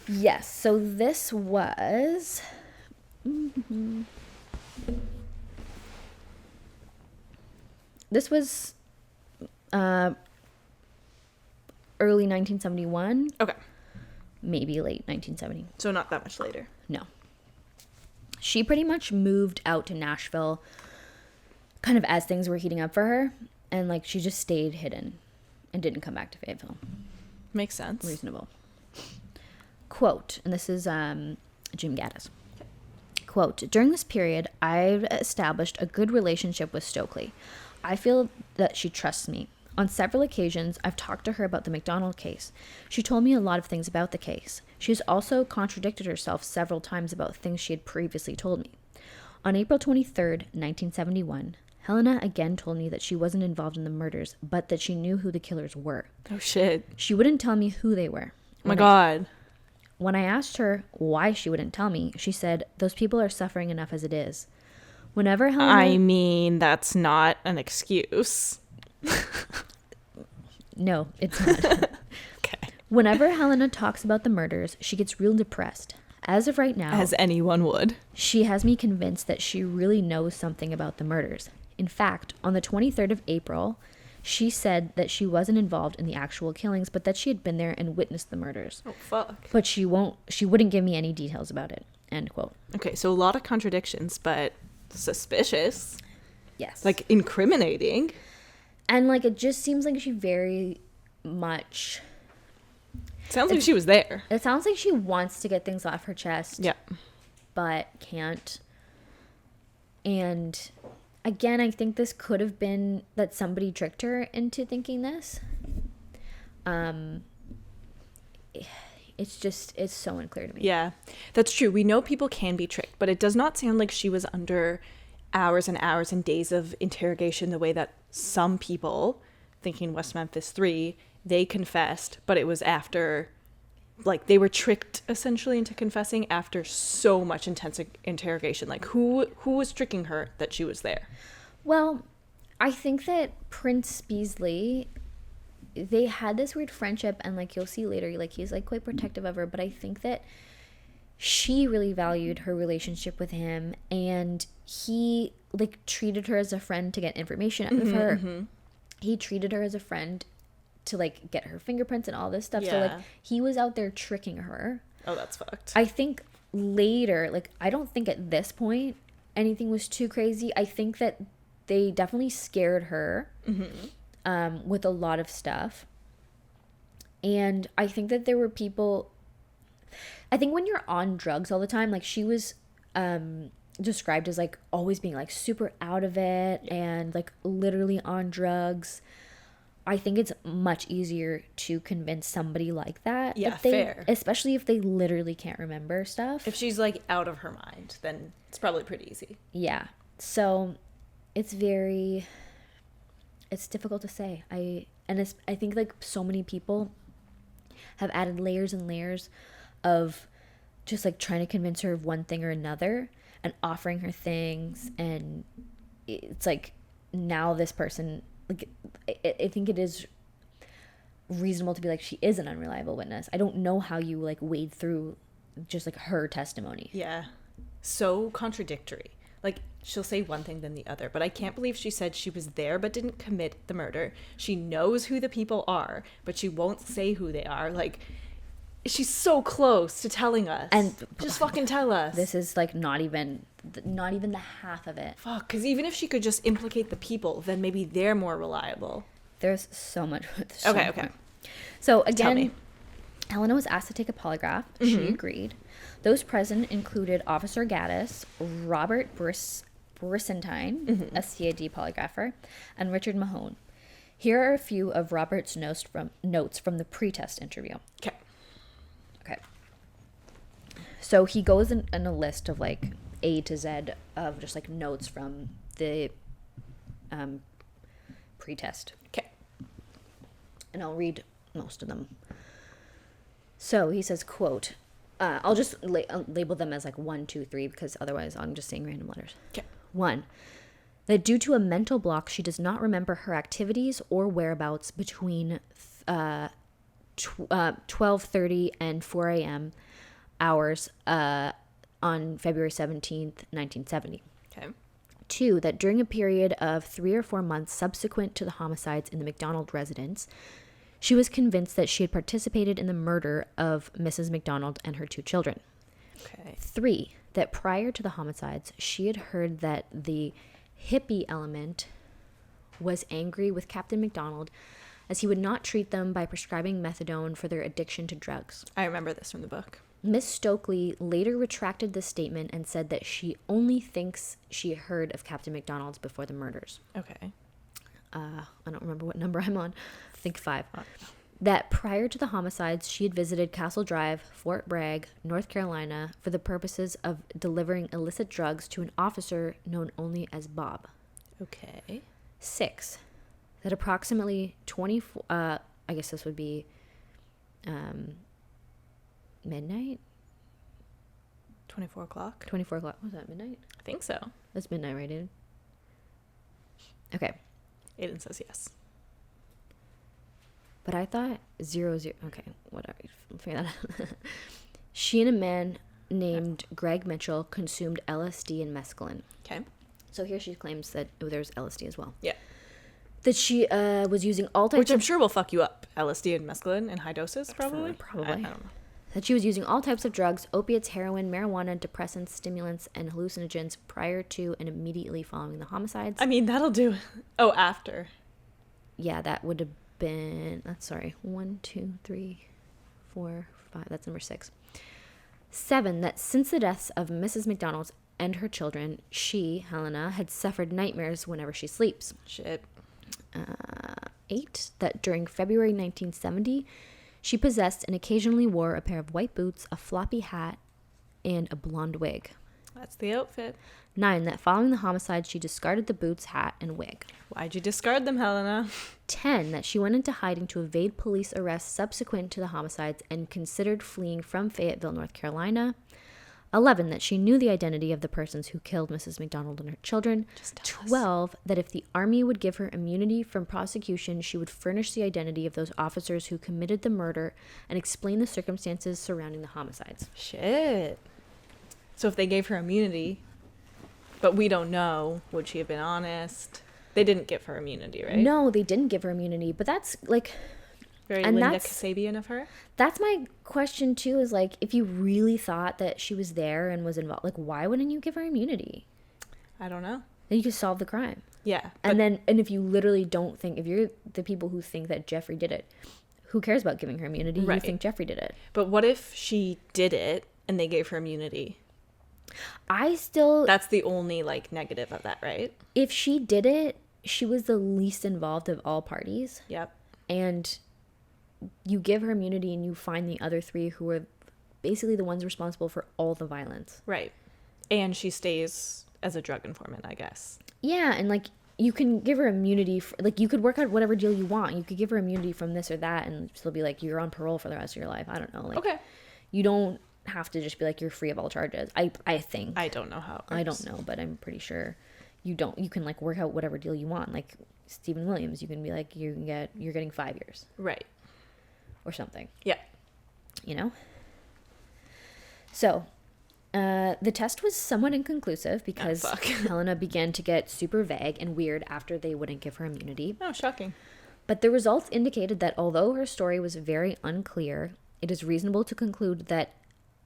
Yes. So this was... This was early 1971. Okay. Maybe late 1970. So not that much later. No. She pretty much moved out to Nashville kind of as things were heating up for her. And, like, she just stayed hidden and didn't come back to Fayetteville. Makes sense. Reasonable. Quote, and this is Jim Gaddis. Quote, during this period, I've established a good relationship with Stoeckley. I feel that she trusts me. On several occasions, I've talked to her about the MacDonald case. She told me a lot of things about the case. She has also contradicted herself several times about things she had previously told me. On April 23rd, 1971, Helena again told me that she wasn't involved in the murders, but that she knew who the killers were. Oh, shit. She wouldn't tell me who they were. Oh, my God. When I asked her why she wouldn't tell me, she said, those people are suffering enough as it is. Whenever Helena... I mean, that's not an excuse. No, it's not. Okay. Whenever Helena talks about the murders, she gets real depressed. As of right now... As anyone would. She has me convinced that she really knows something about the murders. In fact, on the 23rd of April, she said that she wasn't involved in the actual killings, but that she had been there and witnessed the murders. Oh, fuck. But she wouldn't give me any details about it. End quote. Okay, so a lot of contradictions, but suspicious. Yes. Like, incriminating. And, like, it just seems like she very much... Sounds like she was there. It sounds like she wants to get things off her chest. Yeah. But can't. And... Again, I think this could have been that somebody tricked her into thinking this. It's so unclear to me. Yeah, that's true. We know people can be tricked, but it does not sound like she was under hours and hours and days of interrogation the way that some people, thinking West Memphis 3, they confessed, but it was after... Like, they were tricked, essentially, into confessing after so much intense interrogation. Like, who was tricking her that she was there? Well, I think that Prince Beasley, they had this weird friendship, and, like, you'll see later, like, he's, like, quite protective of her, but I think that she really valued her relationship with him, and he, like, treated her as a friend to get information out of her. Mm-hmm. He treated her as a friend to, like, get her fingerprints and all this stuff. Yeah. So, like, he was out there tricking her. Oh, that's fucked. I think later, like, I don't think at this point anything was too crazy. I think that they definitely scared her with a lot of stuff. And I think that there were people... I think when you're on drugs all the time, like, she was described as, like, always being, like, super out of it and, like, literally on drugs. I think it's much easier to convince somebody like that. Yeah, fair. Especially if they literally can't remember stuff. If she's, like, out of her mind, then it's probably pretty easy. Yeah. So it's difficult to say. I think, like, so many people have added layers and layers of just, like, trying to convince her of one thing or another and offering her things. And it's like, now this person... Like, I think it is reasonable to be like, she is an unreliable witness. I don't know how you, like, wade through just, like, her testimony. Yeah. So contradictory. Like, she'll say one thing then the other, but I can't believe she said she was there but didn't commit the murder. She knows who the people are, but she won't say who they are. Like, she's so close to telling us. And just fucking tell us. This is, like, not even the half of it. Fuck, because even if she could just implicate the people, then maybe they're more reliable. There's so much. Okay. So, again, Helena was asked to take a polygraph. Mm-hmm. She agreed. Those present included Officer Gaddis, Robert Brissentine, a CID polygrapher, and Richard Mahone. Here are a few of Robert's notes from the pre-test interview. Okay. So he goes in a list of, like, A to Z of just, like, notes from the pre-test. Okay. And I'll read most of them. So he says, quote, I'll just label them as, like, 1, 2, 3, because otherwise I'm just saying random letters. Okay. 1. That due to a mental block, she does not remember her activities or whereabouts between 12:30 and 4 a.m. hours on February 17th, 1970. Okay. 2, that during a period of 3 or 4 months subsequent to the homicides in the MacDonald residence, she was convinced that she had participated in the murder of Mrs. MacDonald and her 2 children. Okay. 3, that prior to the homicides, she had heard that the hippie element was angry with Captain MacDonald as he would not treat them by prescribing methadone for their addiction to drugs. I remember this from the book. Miss Stoeckley later retracted this statement and said that she only thinks she heard of Captain MacDonald's before the murders. Okay. I don't remember what number I'm on. I think 5. That prior to the homicides, she had visited Castle Drive, Fort Bragg, North Carolina, for the purposes of delivering illicit drugs to an officer known only as Bob. Okay. 6, that approximately 24, I guess this would be midnight? 24 o'clock? 24 o'clock. Was that midnight? I think so. That's midnight, right, Aidan? Okay. Aidan says yes. But I thought 00. Okay, whatever. Figure that out. She and a man named Greg Mitchell consumed LSD and mescaline. Okay. So here she claims that there's LSD as well. Yeah. That she was using all types Which I'm sure will fuck you up. LSD and mescaline in high doses, probably? Probably. I don't know. That she was using all types of drugs, opiates, heroin, marijuana, depressants, stimulants, and hallucinogens prior to and immediately following the homicides. I mean, that'll do. Oh, after. Yeah, that would have been, 1, 2, 3, 4, 5. That's number 6. 7, that since the deaths of Mrs. MacDonald and her children, she, Helena, had suffered nightmares whenever she sleeps. Shit. 8, that during February 1970, she possessed and occasionally wore a pair of white boots, a floppy hat, and a blonde wig. That's the outfit. 9, that following the homicide, she discarded the boots, hat, and wig. Why'd you discard them, Helena? 10, that she went into hiding to evade police arrests subsequent to the homicides and considered fleeing from Fayetteville, North Carolina. 11, that she knew the identity of the persons who killed Mrs. MacDonald and her children. 12, that if the Army would give her immunity from prosecution, she would furnish the identity of those officers who committed the murder and explain the circumstances surrounding the homicides. Shit. So if they gave her immunity, but we don't know, would she have been honest? They didn't give her immunity, right? No, they didn't give her immunity, but that's like... Very Linda Kasabian of her. That's my question too, is like, if you really thought that she was there and was involved, like, why wouldn't you give her immunity? I don't know. Then you could solve the crime. Yeah. And if you literally don't think, if you're the people who think that Jeffrey did it, who cares about giving her immunity? Right. You think Jeffrey did it. But what if she did it and they gave her immunity? That's the only, like, negative of that, right? If she did it, she was the least involved of all parties. Yep. And you give her immunity and you find the other 3 who are basically the ones responsible for all the violence. Right. And she stays as a drug informant, I guess. Yeah, and like, you can give her immunity for, like, you could work out whatever deal you want. You could give her immunity from this or that and still be like, you're on parole for the rest of your life. I don't know. Like, okay. You don't have to just be like, you're free of all charges. I think. I don't know how it works. I don't know, but I'm pretty sure you can like work out whatever deal you want. Like Stephen Williams, you can be like, you're getting 5 years. Right. Or something. Yeah. You know? So, the test was somewhat inconclusive because Helena began to get super vague and weird after they wouldn't give her immunity. Oh, shocking. But the results indicated that although her story was very unclear, it is reasonable to conclude that,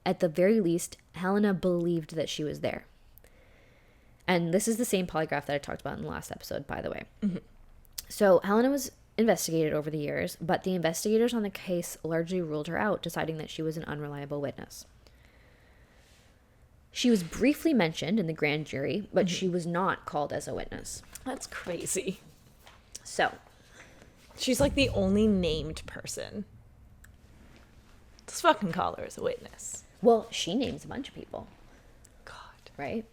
at the very least, Helena believed that she was there. And this is the same polygraph that I talked about in the last episode, by the way. Mm-hmm. So, Helena was investigated over the years, but the investigators on the case largely ruled her out, deciding that she was an unreliable witness. She was briefly mentioned in the grand jury, but she was not called as a witness. That's crazy. So, she's like the only named person. Let's fucking call her as a witness. Well, she names a bunch of people. God. Right?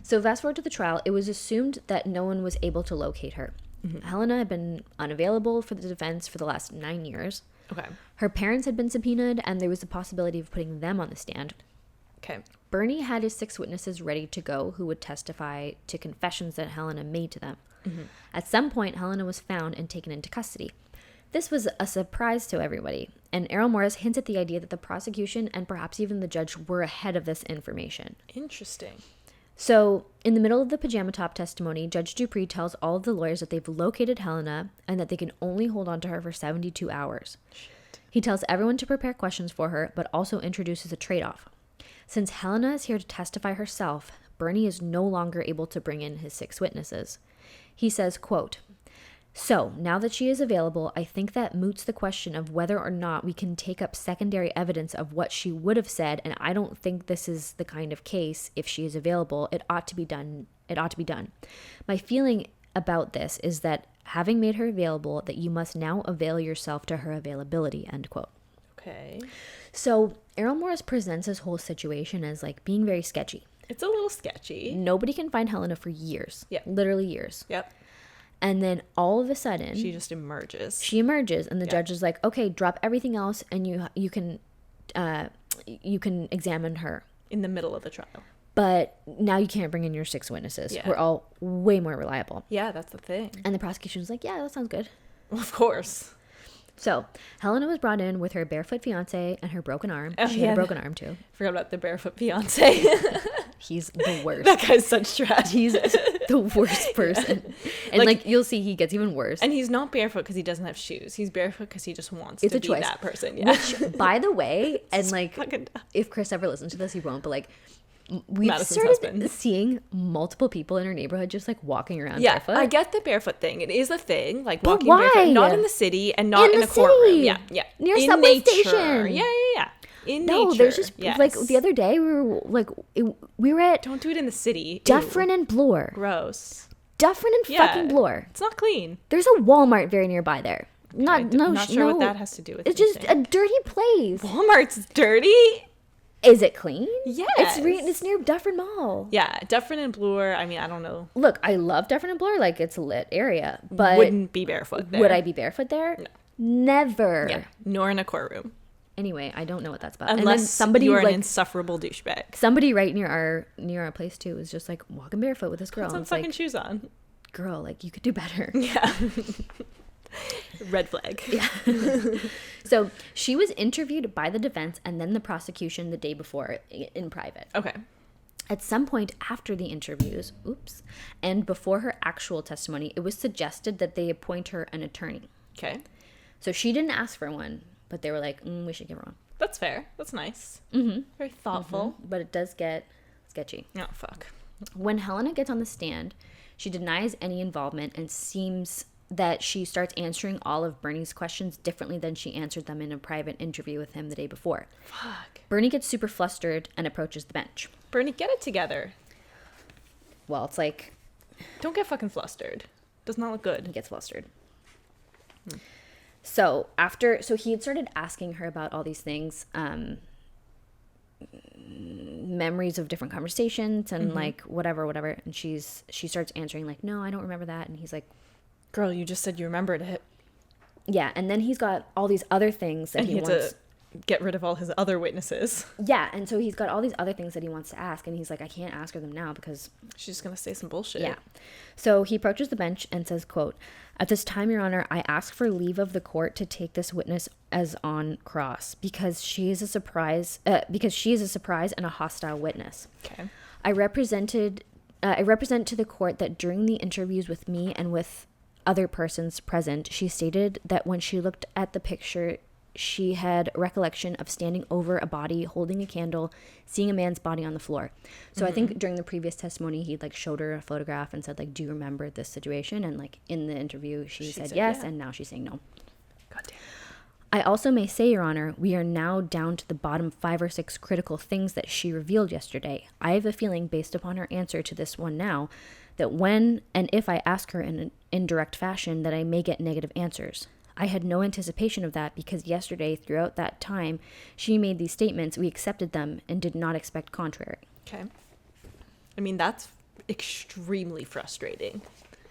So fast forward to the trial, it was assumed that no one was able to locate her. Mm-hmm. Helena had been unavailable for the defense for the last 9 years. Okay. Her parents had been subpoenaed, and there was the possibility of putting them on the stand. Okay. Bernie had his 6 witnesses ready to go who would testify to confessions that Helena made to them. Mm-hmm. At some point, Helena was found and taken into custody. This was a surprise to everybody, and Errol Morris hints at the idea that the prosecution and perhaps even the judge were ahead of this information. Interesting. So, in the middle of the pajama top testimony, Judge Dupree tells all of the lawyers that they've located Helena and that they can only hold on to her for 72 hours. Shit. He tells everyone to prepare questions for her, but also introduces a trade-off. Since Helena is here to testify herself, Bernie is no longer able to bring in his 6 witnesses. He says, quote, "So, now that she is available, I think that moots the question of whether or not we can take up secondary evidence of what she would have said, and I don't think this is the kind of case, if she is available, it ought to be done. My feeling about this is that having made her available, that you must now avail yourself to her availability," end quote. Okay. So, Errol Morris presents this whole situation as like being very sketchy. It's a little sketchy. Nobody can find Helena for years. Yep. Literally years. Yep. And then all of a sudden, she just emerges. And the judge is like, "Okay, drop everything else, and you can examine her in the middle of the trial. But now you can't bring in your 6 witnesses. Yeah. We're all way more reliable." Yeah, that's the thing. And the prosecution's like, "Yeah, that sounds good." Well, of course. So Helena was brought in with her barefoot fiance and her broken arm. Oh, she had a broken arm too. Forgot about the barefoot fiance. He's the worst. That guy's such trash. He's the worst person. Yeah. And like you'll see, he gets even worse. And he's not barefoot because he doesn't have shoes. He's barefoot because he just wants to be that person. Yeah. Which, by the way, and like, if Chris ever listens to this, he won't. But like, we've Madison's started seeing multiple people in our neighborhood just like walking around barefoot. barefoot. I get the barefoot thing. It is a thing. Like but walking why? barefoot. Not in the city and not in a courtroom. Yeah. Yeah. Near in subway nature. station. Yeah. In nature. There's just like the other day we were at Don't do it in the city. Dufferin and Bloor. Gross. Dufferin and fucking Bloor. It's not clean. There's a Walmart very nearby there. Not sure what that has to do with it's anything. Just a dirty place. Walmart's dirty? Is it clean? Yes. It's near Dufferin Mall. Yeah, Dufferin and Bloor. I mean, I don't know. Look, I love Dufferin and Bloor. Like, it's a lit area. But wouldn't be barefoot there. Would I be barefoot there? No. Never. Yeah, nor in a courtroom. Anyway, I don't know what that's about. Unless and then somebody you're an insufferable douchebag. Somebody right near our place too was just like walking barefoot with this girl. Put some fucking shoes on. Girl, like you could do better. Yeah. Red flag. Yeah. So she was interviewed by the defense and then the prosecution the day before in private. Okay. At some point after the interviews, and before her actual testimony, it was suggested that they appoint her an attorney. Okay. So she didn't ask for one, but they were like, we should give her one. That's fair. That's nice. Mm-hmm. Very thoughtful. Mm-hmm. But it does get sketchy. Oh, fuck. When Helena gets on the stand, she denies any involvement and seems that she starts answering all of Bernie's questions differently than she answered them in a private interview with him the day before. Fuck. Bernie gets super flustered and approaches the bench. Bernie, get it together. Well, it's like... Don't get fucking flustered. Does not look good. He gets flustered. So he had started asking her about all these things, memories of different conversations and like whatever. And she starts answering like, no, I don't remember that. And he's like, girl, you just said you remembered it. Yeah. And then he's got all these other things that he wants to get rid of all his other witnesses. Yeah. And so he's got all these other things that he wants to ask. And he's like, I can't ask her them now because she's just going to say some bullshit. Yeah. So he approaches the bench and says, quote, "At this time, Your Honor, I ask for leave of the court to take this witness as on cross because she is a surprise and a hostile witness. Okay. I represent to the court that during the interviews with me and with other persons present, she stated that when she looked at the picture, she had recollection of standing over a body, holding a candle, seeing a man's body on the floor." So I think during the previous testimony, he like showed her a photograph and said like, "Do you remember this situation?" And like in the interview, she said yes, yeah. And now she's saying no. God damn. I also may say, Your Honor, we are now down to the bottom 5 or 6 critical things that she revealed yesterday. I have a feeling, based upon her answer to this one now, that when and if I ask her in an indirect fashion, that I may get negative answers. I had no anticipation of that because yesterday, throughout that time, she made these statements, we accepted them, and did not expect contrary. Okay. I mean, that's extremely frustrating.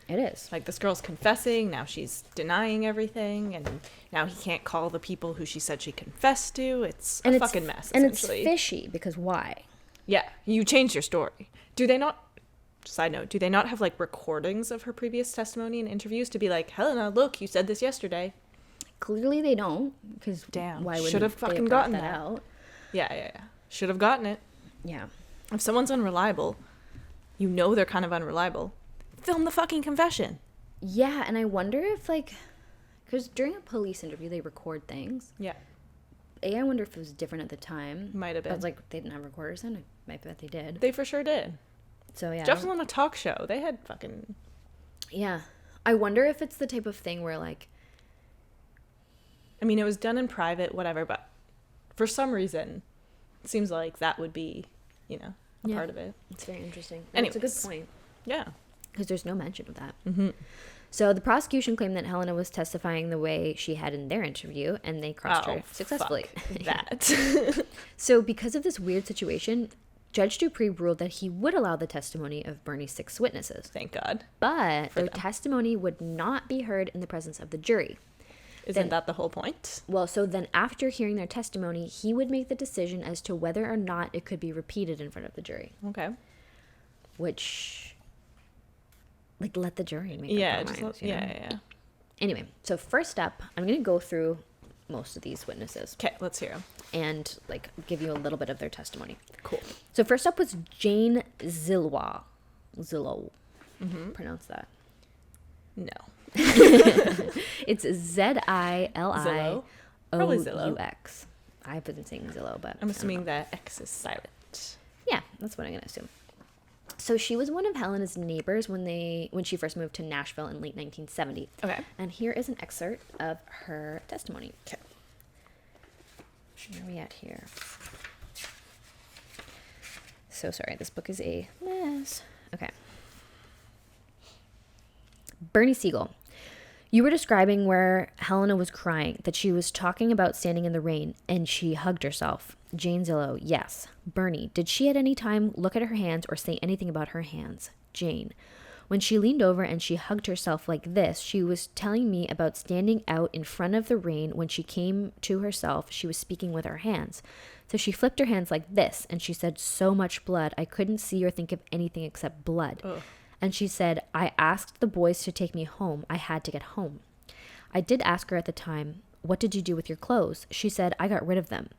It is. Like, this girl's confessing, now she's denying everything, and now he can't call the people who she said she confessed to. It's a fucking mess, essentially. And it's fishy, because why? Yeah, you changed your story. Do they not, side note, do they not have like recordings of her previous testimony and interviews to be like, Helena, look, you said this yesterday? Clearly they don't, because Damn, why would should have fucking gotten that out? Yeah. Should have gotten it. Yeah. If someone's unreliable, you know they're kind of unreliable, film the fucking confession. Yeah, and I wonder if, like, because during a police interview, they record things. Yeah. I wonder if it was different at the time. Might have been. But, like, they didn't have recorders then. I bet they did. They for sure did. So, yeah. Jeff's on a talk show. They had fucking... Yeah. I wonder if it's the type of thing where, like... I mean, it was done in private, whatever, but for some reason, it seems like that would be, you know, a part of it. It's very interesting. Anyways. It's a good point. Yeah. Because there's no mention of that. Mm-hmm. So the prosecution claimed that Helena was testifying the way she had in their interview, and they crossed her successfully. That. So because of this weird situation, Judge Dupree ruled that he would allow the testimony of Bernie's 6 witnesses. Thank God. But their testimony would not be heard in the presence of the jury. Isn't that the whole point? Well, so then after hearing their testimony, he would make the decision as to whether or not it could be repeated in front of the jury. Okay. Which, like, let the jury make up their minds. Yeah. Anyway, so first up, I'm going to go through most of these witnesses. Okay, let's hear them. And, like, give you a little bit of their testimony. Cool. So first up was Jane Zillow. Pronounce that. No. It's Zillious. Probably Zillow. I've been saying Zillow, but I'm assuming that X is silent. Yeah, that's what I'm going to assume. So she was one of Helena's neighbors when she first moved to Nashville in late 1970. Okay. And here is an excerpt of her testimony. Okay. Where are we at here? So sorry, this book is a mess. Okay. Bernie Siegel. You were describing where Helena was crying, that she was talking about standing in the rain, and she hugged herself. Jane Zillow, yes. Bernie, did she at any time look at her hands or say anything about her hands? Jane, when she leaned over and she hugged herself like this, she was telling me about standing out in front of the rain. When she came to herself, she was speaking with her hands. So she flipped her hands like this, and she said, so much blood. I couldn't see or think of anything except blood. Ugh. And she said, I asked the boys to take me home. I had to get home. I did ask her at the time, what did you do with your clothes? She said, I got rid of them.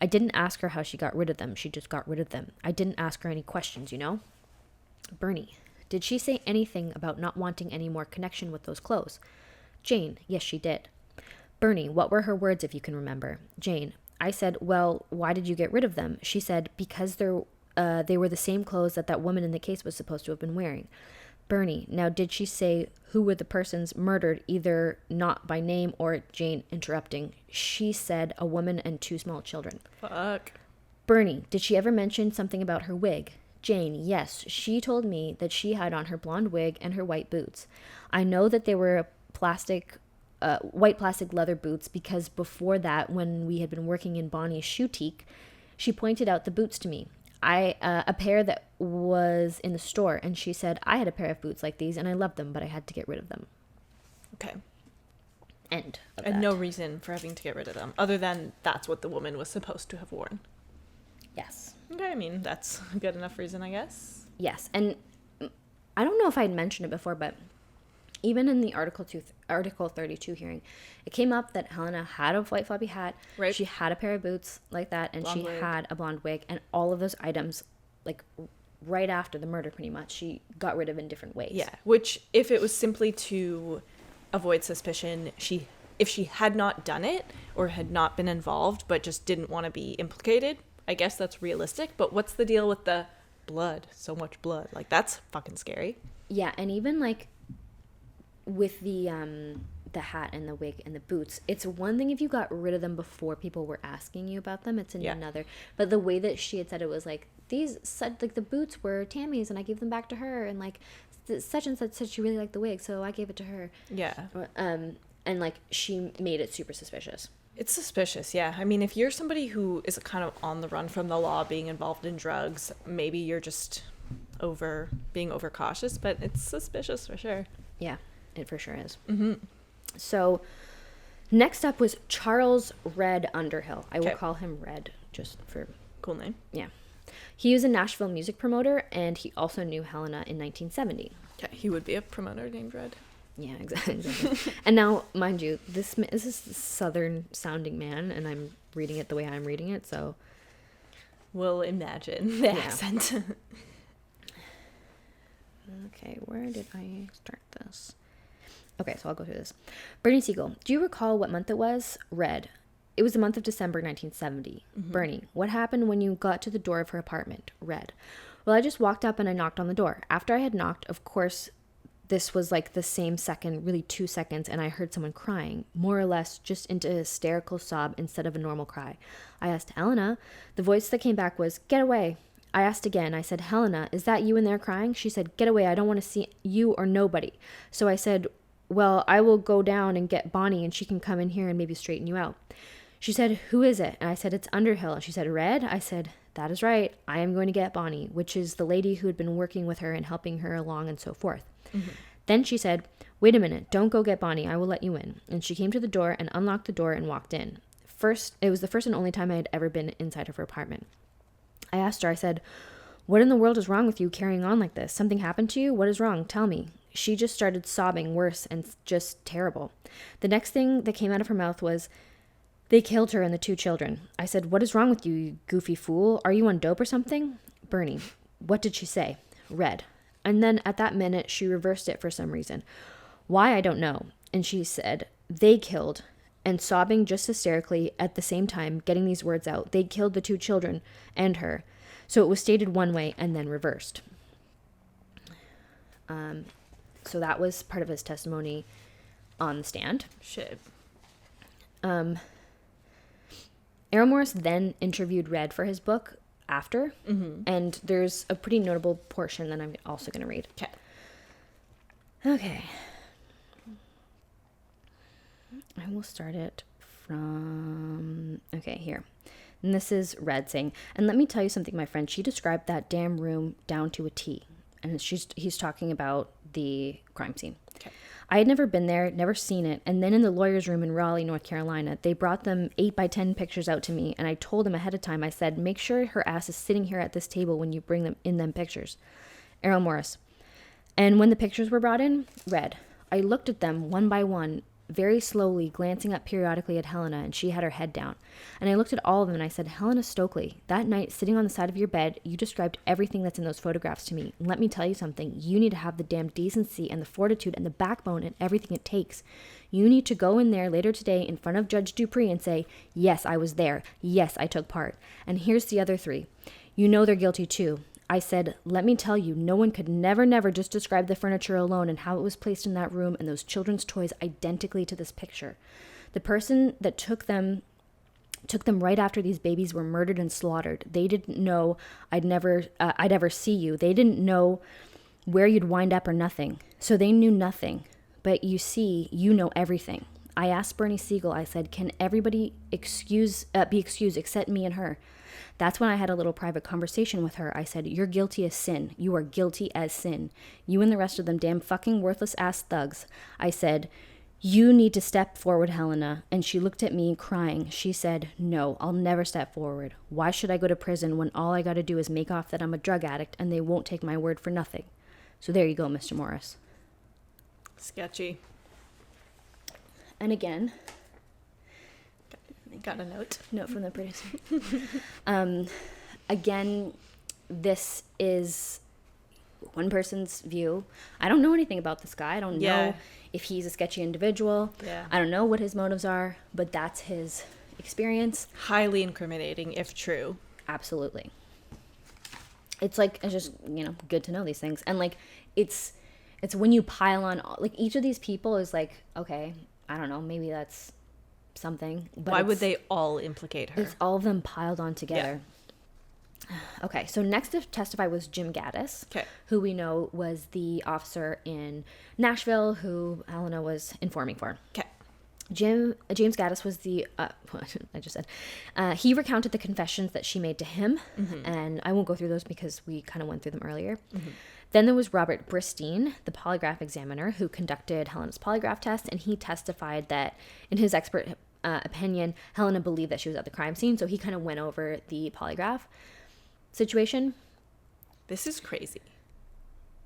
I didn't ask her how she got rid of them. She just got rid of them. I didn't ask her any questions, you know? Bernie, did she say anything about not wanting any more connection with those clothes? Jane, yes, she did. Bernie, what were her words if you can remember? Jane, I said, well, why did you get rid of them? She said, because they were the same clothes that woman in the case was supposed to have been wearing. Bernie, now did she say who were the persons murdered, either not by name or Jane interrupting? She said a woman and 2 small children. Fuck. Bernie, did she ever mention something about her wig? Jane, yes. She told me that she had on her blonde wig and her white boots. I know that they were white plastic leather boots because before that, when we had been working in Bonnie's shoe-teak, she pointed out the boots to me. A pair that was in the store, and she said, I had a pair of boots like these, and I loved them, but I had to get rid of them. Okay. End of and that. No reason for having to get rid of them, other than that's what the woman was supposed to have worn. Yes. Okay, I mean, that's a good enough reason, I guess. Yes, and I don't know if I'd mentioned it before, but even in the Article 32 hearing, it came up that Helena had a white floppy hat, right. She had a pair of boots like that, and blonde wig. Had a blonde wig, and all of those items, like, right after the murder, pretty much, she got rid of in different ways. Yeah, which, if it was simply to avoid suspicion, if she had not done it, or had not been involved, but just didn't want to be implicated, I guess that's realistic, but what's the deal with the blood? So much blood. Like, that's fucking scary. Yeah, and even, like, with the hat and the wig and the boots, it's one thing if you got rid of them before people were asking you about them, it's another. But the way that she had said it was like, the boots were Tammy's and I gave them back to her, and like such and such said she really liked the wig, so I gave it to her. Yeah. And like she made it super suspicious. It's suspicious, yeah. I mean, if you're somebody who is kind of on the run from the law, being involved in drugs, maybe you're just being overcautious, but it's suspicious for sure. Yeah. It for sure is. Mm-hmm. So, next up was Charles Red Underhill. I will call him Red, just for... Cool name. Yeah. He was a Nashville music promoter, and he also knew Helena in 1970. Okay, he would be a promoter named Red. Yeah, exactly. And now, mind you, this is a southern-sounding man, and I'm reading it the way I'm reading it, so... We'll imagine the accent. Okay, where did I start this? Okay, so I'll go through this. Bernie Siegel, do you recall what month it was? Red. It was the month of December 1970. Mm-hmm. Bernie, what happened when you got to the door of her apartment? Red. Well, I just walked up and I knocked on the door. After I had knocked, of course, this was like the same second, really 2 seconds, and I heard someone crying, more or less just into a hysterical sob instead of a normal cry. I asked Helena. The voice that came back was, get away. I asked again. I said, Helena, is that you in there crying? She said, get away. I don't want to see you or nobody. So I said, well, I will go down and get Bonnie and she can come in here and maybe straighten you out. She said, who is it? And I said, it's Underhill. And she said, Red? I said, that is right. I am going to get Bonnie, which is the lady who had been working with her and helping her along and so forth. Mm-hmm. Then she said, wait a minute. Don't go get Bonnie. I will let you in. And she came to the door and unlocked the door and walked in. It was the first and only time I had ever been inside of her apartment. I asked her, I said, what in the world is wrong with you carrying on like this? Something happened to you? What is wrong? Tell me. She just started sobbing worse and just terrible. The next thing that came out of her mouth was, they killed her and the 2 children. I said, what is wrong with you, you goofy fool? Are you on dope or something? Bernie, what did she say? Red. And then at that minute, she reversed it for some reason. Why, I don't know. And she said, they killed, and sobbing just hysterically at the same time, getting these words out. They killed the 2 children and her. So it was stated one way and then reversed. So that was part of his testimony on the stand. Shit. Errol Morris then interviewed Red for his book after, and there's a pretty notable portion that I'm also going to read. Okay. I will start it from... Okay, here. And this is Red saying, and let me tell you something, my friend. She described that damn room down to a T. And he's talking about the crime scene. Okay. I had never been there, never seen it. And then in the lawyer's room in Raleigh, North Carolina, they brought them 8x10 pictures out to me. And I told them ahead of time, I said, make sure her ass is sitting here at this table when you bring them in them pictures. Errol Morris. And when the pictures were brought in, Red. I looked at them one by one, very slowly, glancing up periodically at Helena, and she had her head down. And I looked at all of them and I said, Helena Stoeckley, that night sitting on the side of your bed, you described everything that's in those photographs to me. And let me tell you something, you need to have the damn decency and the fortitude and the backbone and everything it takes. You need to go in there later today in front of Judge Dupree and say, yes, I was there. Yes, I took part. And here's the other 3. You know they're guilty too. I said, let me tell you, no one could never just describe the furniture alone and how it was placed in that room and those children's toys identically to this picture. The person that took them right after these babies were murdered and slaughtered. They didn't know I'd ever see you. They didn't know where you'd wind up or nothing. So they knew nothing. But you see, you know everything. I asked Bernie Siegel, I said, can everybody be excused except me and her? That's when I had a little private conversation with her. I said, you're guilty as sin. You are guilty as sin. You and the rest of them damn fucking worthless ass thugs. I said, you need to step forward, Helena. And she looked at me crying. She said, no, I'll never step forward. Why should I go to prison when all I got to do is make off that I'm a drug addict and they won't take my word for nothing? So there you go, Mr. Morris. Sketchy. And again... Got a note from the producer. Again, this is one person's view. I don't know anything about this guy. I don't know if he's a sketchy individual. Yeah. I don't know what his motives are, but that's his experience. Highly incriminating, if true. Absolutely. It's just, good to know these things. And it's when you pile on, each of these people is okay, I don't know, maybe that's something. But why would they all implicate her? It's all of them piled on together. Yeah. Okay, so next to testify was Jim Gaddis, who we know was the officer in Nashville who Helena was informing for. Okay. James Gaddis was the, I just said, he recounted the confessions that she made to him, and I won't go through those because we kind of went through them earlier. Then there was Robert Bristine, the polygraph examiner, who conducted Helena's polygraph test, and he testified that, in his expert opinion, Helena believed that she was at the crime scene, so he kind of went over the polygraph. situation. This is crazy.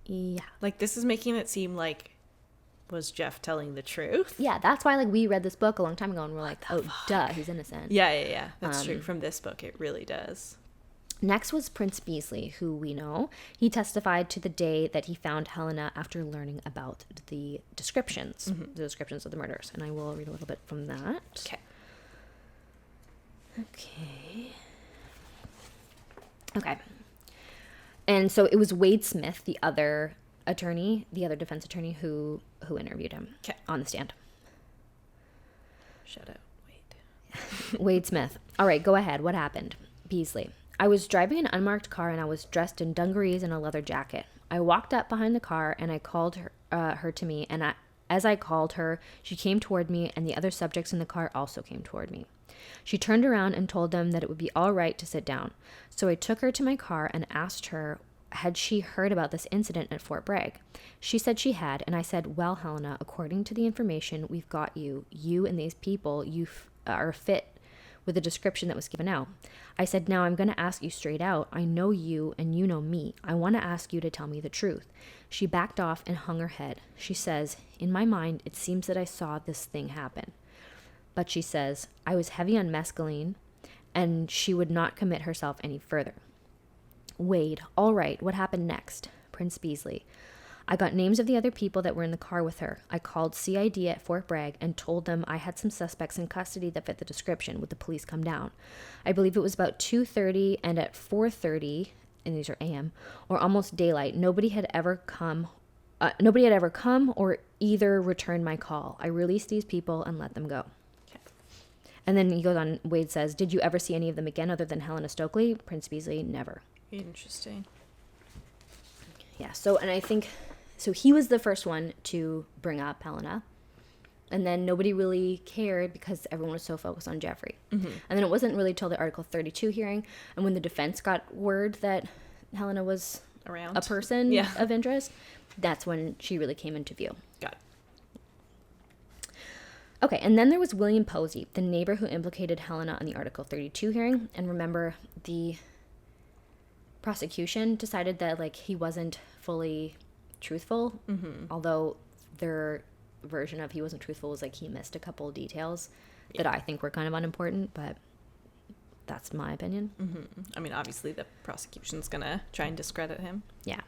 Yeah. Like, this is making it seem like, was Jeff telling the truth? Yeah, that's why, like, we read this book a long time ago and we're like, oh, duh, he's innocent. Yeah. That's true. From this book, it really does. Next was Prince Beasley, who we know. He testified to the day that he found Helena after learning about the descriptions, the descriptions of the murders. And I will read a little bit from that. Okay. And so it was Wade Smith, the other defense attorney who interviewed him on the stand. Shout out, Wade. Wade Smith. All right, go ahead. What happened? Beasley. I was driving an unmarked car and I was dressed in dungarees and a leather jacket. I walked up behind the car and I called her to me. And as I called her, she came toward me and the other subjects in the car also came toward me. She turned around and told them that it would be all right to sit down. So I took her to my car and asked her, had she heard about this incident at Fort Bragg? She said she had, and I said, well, Helena, according to the information we've got you and these people, you are fit with the description that was given out. I said, now I'm going to ask you straight out. I know you and you know me. I want to ask you to tell me the truth. She backed off and hung her head. She says, in my mind, it seems that I saw this thing happen. But she says, I was heavy on mescaline, and she would not commit herself any further. Wade, all right, what happened next? Prince Beasley. I got names of the other people that were in the car with her. I called CID at Fort Bragg and told them I had some suspects in custody that fit the description. Would the police come down? I believe it was about 2:30, and at 4:30, and these are AM, or almost daylight, nobody had ever come or either returned my call. I released these people and let them go. Okay. And then he goes on, Wade says, did you ever see any of them again other than Helena Stoeckley? Prince Beasley, never. Interesting. Yeah, so he was the first one to bring up Helena. And then nobody really cared because everyone was so focused on Jeffrey. Mm-hmm. And then it wasn't really till the Article 32 hearing and when the defense got word that Helena was around a person of interest, that's when she really came into view. Got it. Okay, and then there was William Posey, the neighbor who implicated Helena on the Article 32 hearing. And remember, the prosecution decided that, like, he wasn't fully truthful, although their version of he wasn't truthful was, like, he missed a couple of details that I think were kind of unimportant, but that's my opinion. I mean, obviously the prosecution's gonna try and discredit him. Yeah.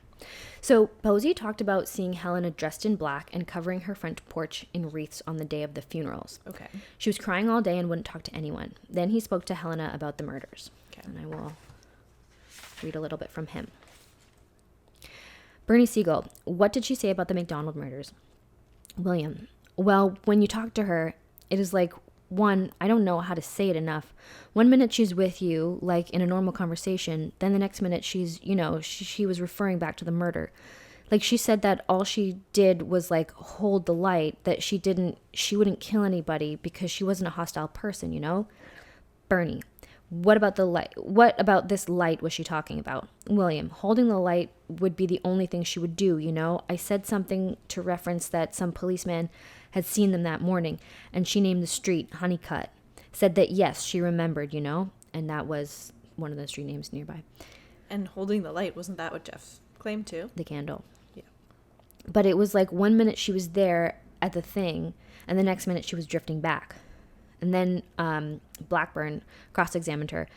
So Posey talked about seeing Helena dressed in black and covering her front porch in wreaths on the day of the funerals. Okay. She was crying all day and wouldn't talk to anyone. Then he spoke to Helena about the murders. Okay. And I will read a little bit from him. Bernie Siegel, what did she say about the MacDonald murders? William, well, when you talk to her, it is like, one, I don't know how to say it enough. One minute she's with you, like in a normal conversation, then the next minute she's, she was referring back to the murder. Like, she said that all she did was, like, hold the light, that she wouldn't kill anybody because she wasn't a hostile person, Bernie, what about the light? What about this light was she talking about? William, holding the light would be the only thing she would do, I said something to reference that some policeman had seen them that morning, and she named the street Honeycutt. Said that, yes, she remembered, and that was one of the street names nearby. And holding the light, wasn't that what Jeff claimed too? The candle. Yeah. But it was like 1 minute she was there at the thing, and the next minute she was drifting back. And then Blackburn cross-examined her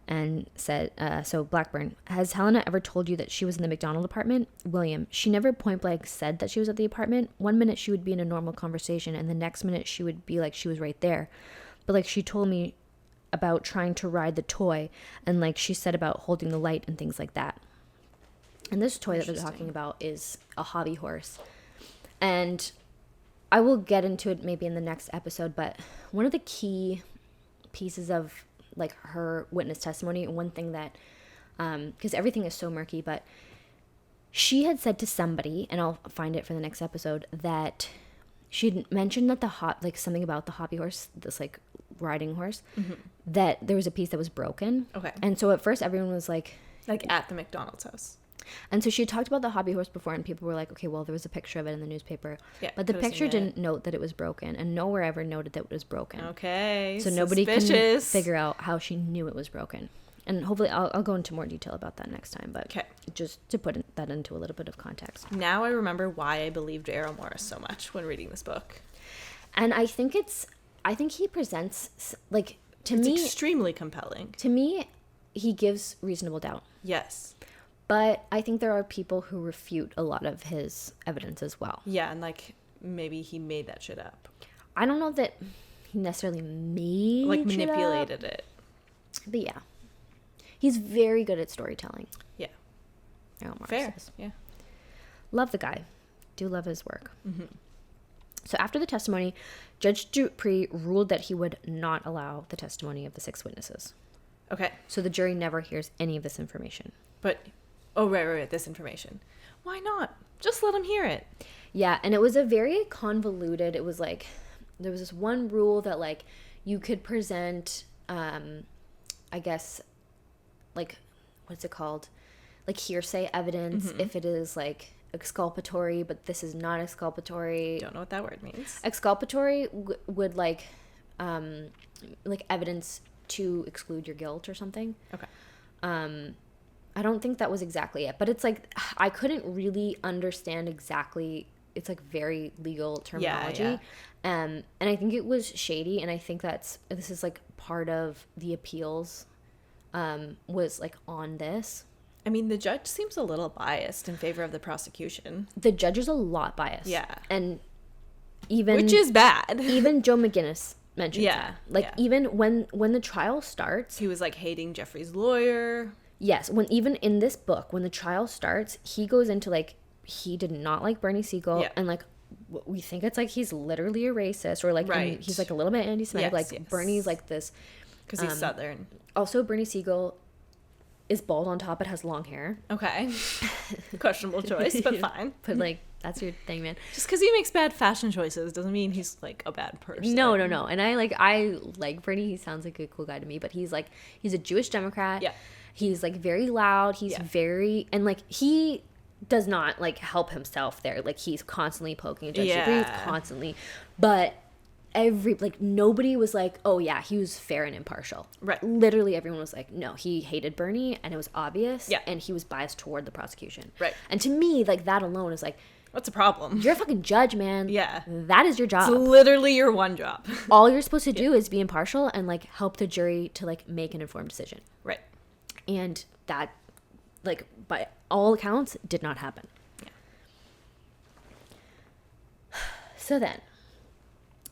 and said, so Blackburn, has Helena ever told you that she was in the MacDonald apartment? William, she never point-blank said that she was at the apartment. 1 minute she would be in a normal conversation, and the next minute she would be like she was right there. But, like, she told me about trying to ride the toy, and, like, she said about holding the light and things like that. And this toy that they're talking about is a hobby horse. And I will get into it maybe in the next episode, but one of the key pieces of, like, her witness testimony, and one thing that, because everything is so murky, but she had said to somebody, and I'll find it for the next episode, that she'd mentioned that something about the hobby horse, this, like, riding horse, that there was a piece that was broken. Okay. And so at first everyone was like at the MacDonald's house. And so she talked about the hobby horse before, and people were like, okay, well, there was a picture of it in the newspaper. Yeah, but the picture didn't note that it was broken, and nowhere ever noted that it was broken. Okay. So nobody can figure out how she knew it was broken. And hopefully I'll go into more detail about that next time, but okay. Just to put that into a little bit of context. Now I remember why I believed Errol Morris so much when reading this book. And I think he presents, like, to it's me... It's extremely compelling. To me, he gives reasonable doubt. Yes. But I think there are people who refute a lot of his evidence as well. Yeah, and, like, maybe he made that shit up. I don't know that he necessarily made like, manipulated it. But yeah. He's very good at storytelling. Yeah. Fair. Yeah. Love the guy. Do love his work. Mm-hmm. So after the testimony, Judge Dupree ruled that he would not allow the testimony of the 6 witnesses. Okay. So the jury never hears any of this information. But, right, this information. Why not? Just let them hear it. Yeah, and it was a very convoluted, it was like, there was this one rule that, like, you could present, I guess, like, what's it called? Like, hearsay evidence if it is, like, exculpatory, but this is not exculpatory. Don't know what that word means. Exculpatory would, like evidence to exclude your guilt or something. Okay. I don't think that was exactly it, but it's like I couldn't really understand exactly. It's like very legal terminology. Yeah. And I think it was shady, and I think this is like part of the appeals was like on this. I mean, the judge seems a little biased in favor of the prosecution. The judge is a lot biased. Yeah. And even... Which is bad. Even Joe McGinnis mentioned that. Like, even when the trial starts... He was, like, hating Jeffrey's lawyer. Yes. Even in this book, when the trial starts, he goes into, like, he did not like Bernie Siegel. Yeah. And, like, we think it's, like, he's literally a racist. Or, like, he's, like, a little bit anti-Semitic. Yes, like, Bernie's, like, this... Because he's Southern. Also, Bernie Siegel... is bald on top, it has long hair. Okay. Questionable choice, but fine. But, like, that's your thing, man. Just because he makes bad fashion choices doesn't mean he's, like, a bad person. No. And I like Bernie. He sounds like a cool guy to me, but he's a Jewish Democrat. Yeah. He's, like, very loud. He's very... And, like, he does not, like, help himself there. Like, he's constantly poking at Judge Dupree, constantly. But... nobody was like, oh yeah, he was fair and impartial. Right. Literally everyone was like, no, he hated Bernie and it was obvious. Yeah. And he was biased toward the prosecution. Right. And to me, like, that alone is like, what's the problem? You're a fucking judge, man. Yeah. That is your job. It's literally your one job. All you're supposed to do is be impartial and, like, help the jury to, like, make an informed decision. Right. And that, like, by all accounts, did not happen. Yeah. So then,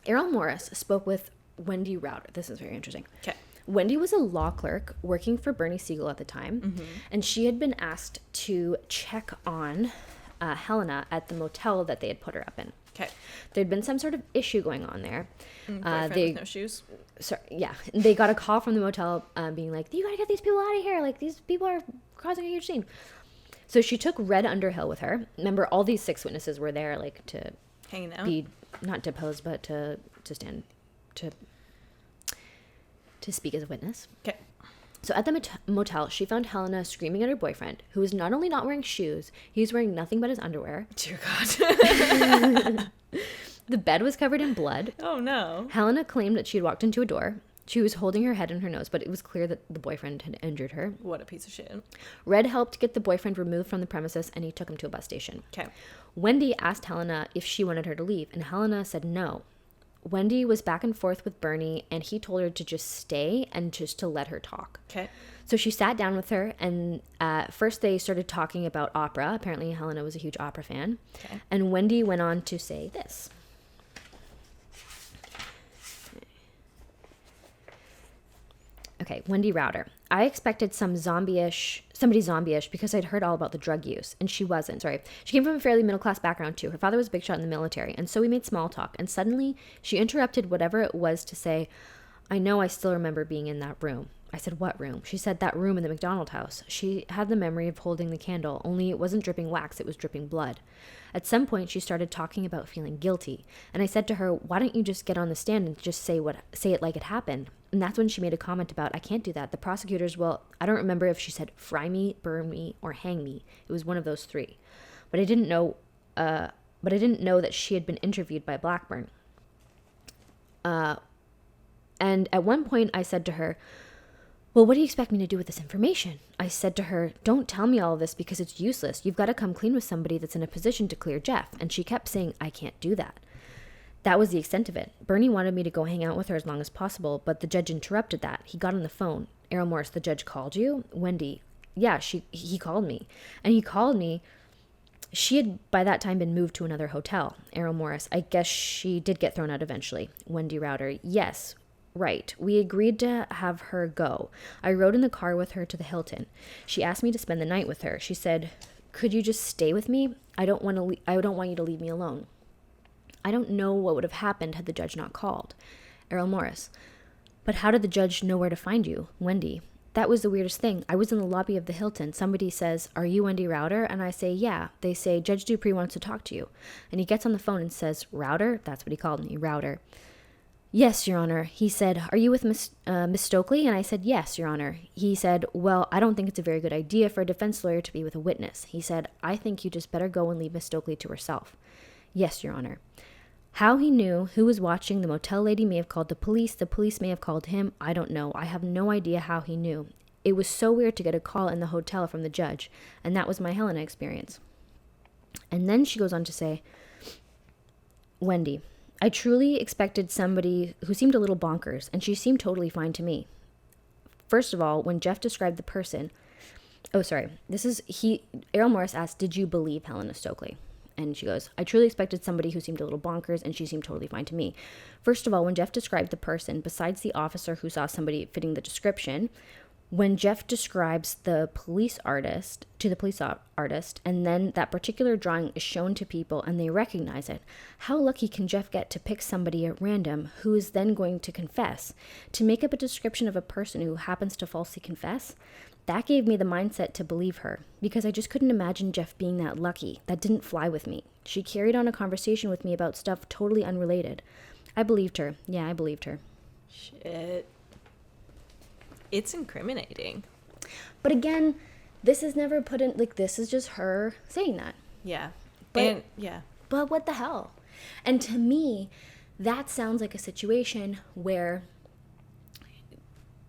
Errol Morris spoke with Wendy Rauder. This is very interesting. Okay. Wendy was a law clerk working for Bernie Siegel at the time, and she had been asked to check on Helena at the motel that they had put her up in. Okay. There'd been some sort of issue going on there. Boyfriend with no shoes. Sorry, yeah. They got a call from the motel being like, you gotta get these people out of here. Like, these people are causing a huge scene. So she took Red Underhill with her. Remember, all these 6 witnesses were there, like, to hanging out. Be not deposed, but to stand to speak as a witness. Okay. So at the motel, she found Helena screaming at her boyfriend, who was not only not wearing shoes, he was wearing nothing but his underwear. Dear God. The bed was covered in blood. Oh, no. Helena claimed that she had walked into a door. She was holding her head in her nose, but it was clear that the boyfriend had injured her. What a piece of shit. Red helped get the boyfriend removed from the premises, and he took him to a bus station. Okay. Wendy asked Helena if she wanted her to leave, and Helena said no. Wendy was back and forth with Bernie, and he told her to just stay and just to let her talk. Okay. So she sat down with her, and first they started talking about opera. Apparently Helena was a huge opera fan. Okay. And Wendy went on to say this. Okay, Wendy Rauder. I expected somebody zombie-ish because I'd heard all about the drug use, and she wasn't. Sorry. She came from a fairly middle-class background, too. Her father was a big shot in the military, and so we made small talk, and suddenly she interrupted whatever it was to say, I know I still remember being in that room. I said, what room? She said, that room in the MacDonald house. She had the memory of holding the candle, only it wasn't dripping wax, it was dripping blood. At some point, she started talking about feeling guilty, and I said to her, why don't you just get on the stand and just say it like it happened? And that's when she made a comment about, I can't do that. The prosecutors will, I don't remember if she said fry me, burn me, or hang me. It was one of those 3. But I didn't know that she had been interviewed by Blackburn. And at one point I said to her, Well, what do you expect me to do with this information? I said to her, don't tell me all of this because it's useless. You've got to come clean with somebody that's in a position to clear Jeff. And she kept saying, I can't do that. That was the extent of it. Bernie wanted me to go hang out with her as long as possible, but the judge interrupted that. He got on the phone. Errol Morris, the judge called you? Wendy, yeah, he called me. And he called me. She had, by that time, been moved to another hotel. Errol Morris, I guess she did get thrown out eventually. Wendy Router, yes. Right. We agreed to have her go. I rode in the car with her to the Hilton. She asked me to spend the night with her. She said, could you just stay with me? I don't want you to leave me alone. I don't know what would have happened had the judge not called. Errol Morris, but how did the judge know where to find you? Wendy, that was the weirdest thing. I was in the lobby of the Hilton. Somebody says, are you Wendy Router? And I say, yeah. They say, Judge Dupree wants to talk to you. And he gets on the phone and says, Router? That's what he called me, Router. Yes, Your Honor. He said, are you with Miss Stoeckley? And I said, yes, Your Honor. He said, well, I don't think it's a very good idea for a defense lawyer to be with a witness. He said, I think you just better go and leave Miss Stoeckley to herself. Yes, Your Honor. How he knew who was watching, the motel lady may have called the police may have called him, I don't know. I have no idea how he knew. It was so weird to get a call in the hotel from the judge, and that was my Helena experience. And then she goes on to say, Wendy, I truly expected somebody who seemed a little bonkers, and she seemed totally fine to me. First of all, when Jeff described the person, Errol Morris asked, did you believe Helena Stoeckley? And she goes, I truly expected somebody who seemed a little bonkers, and she seemed totally fine to me. First of all, when Jeff described the person, besides the officer who saw somebody fitting the description, when Jeff describes the police artist to the police artist, and then that particular drawing is shown to people and they recognize it, how lucky can Jeff get to pick somebody at random who is then going to confess? To make up a description of a person who happens to falsely confess? That gave me the mindset to believe her, because I just couldn't imagine Jeff being that lucky. That didn't fly with me. She carried on a conversation with me about stuff totally unrelated. I believed her. Yeah, I believed her. Shit. It's incriminating. But again, this is never put in, like, this is just her saying that. Yeah. But what the hell? And to me, that sounds like a situation where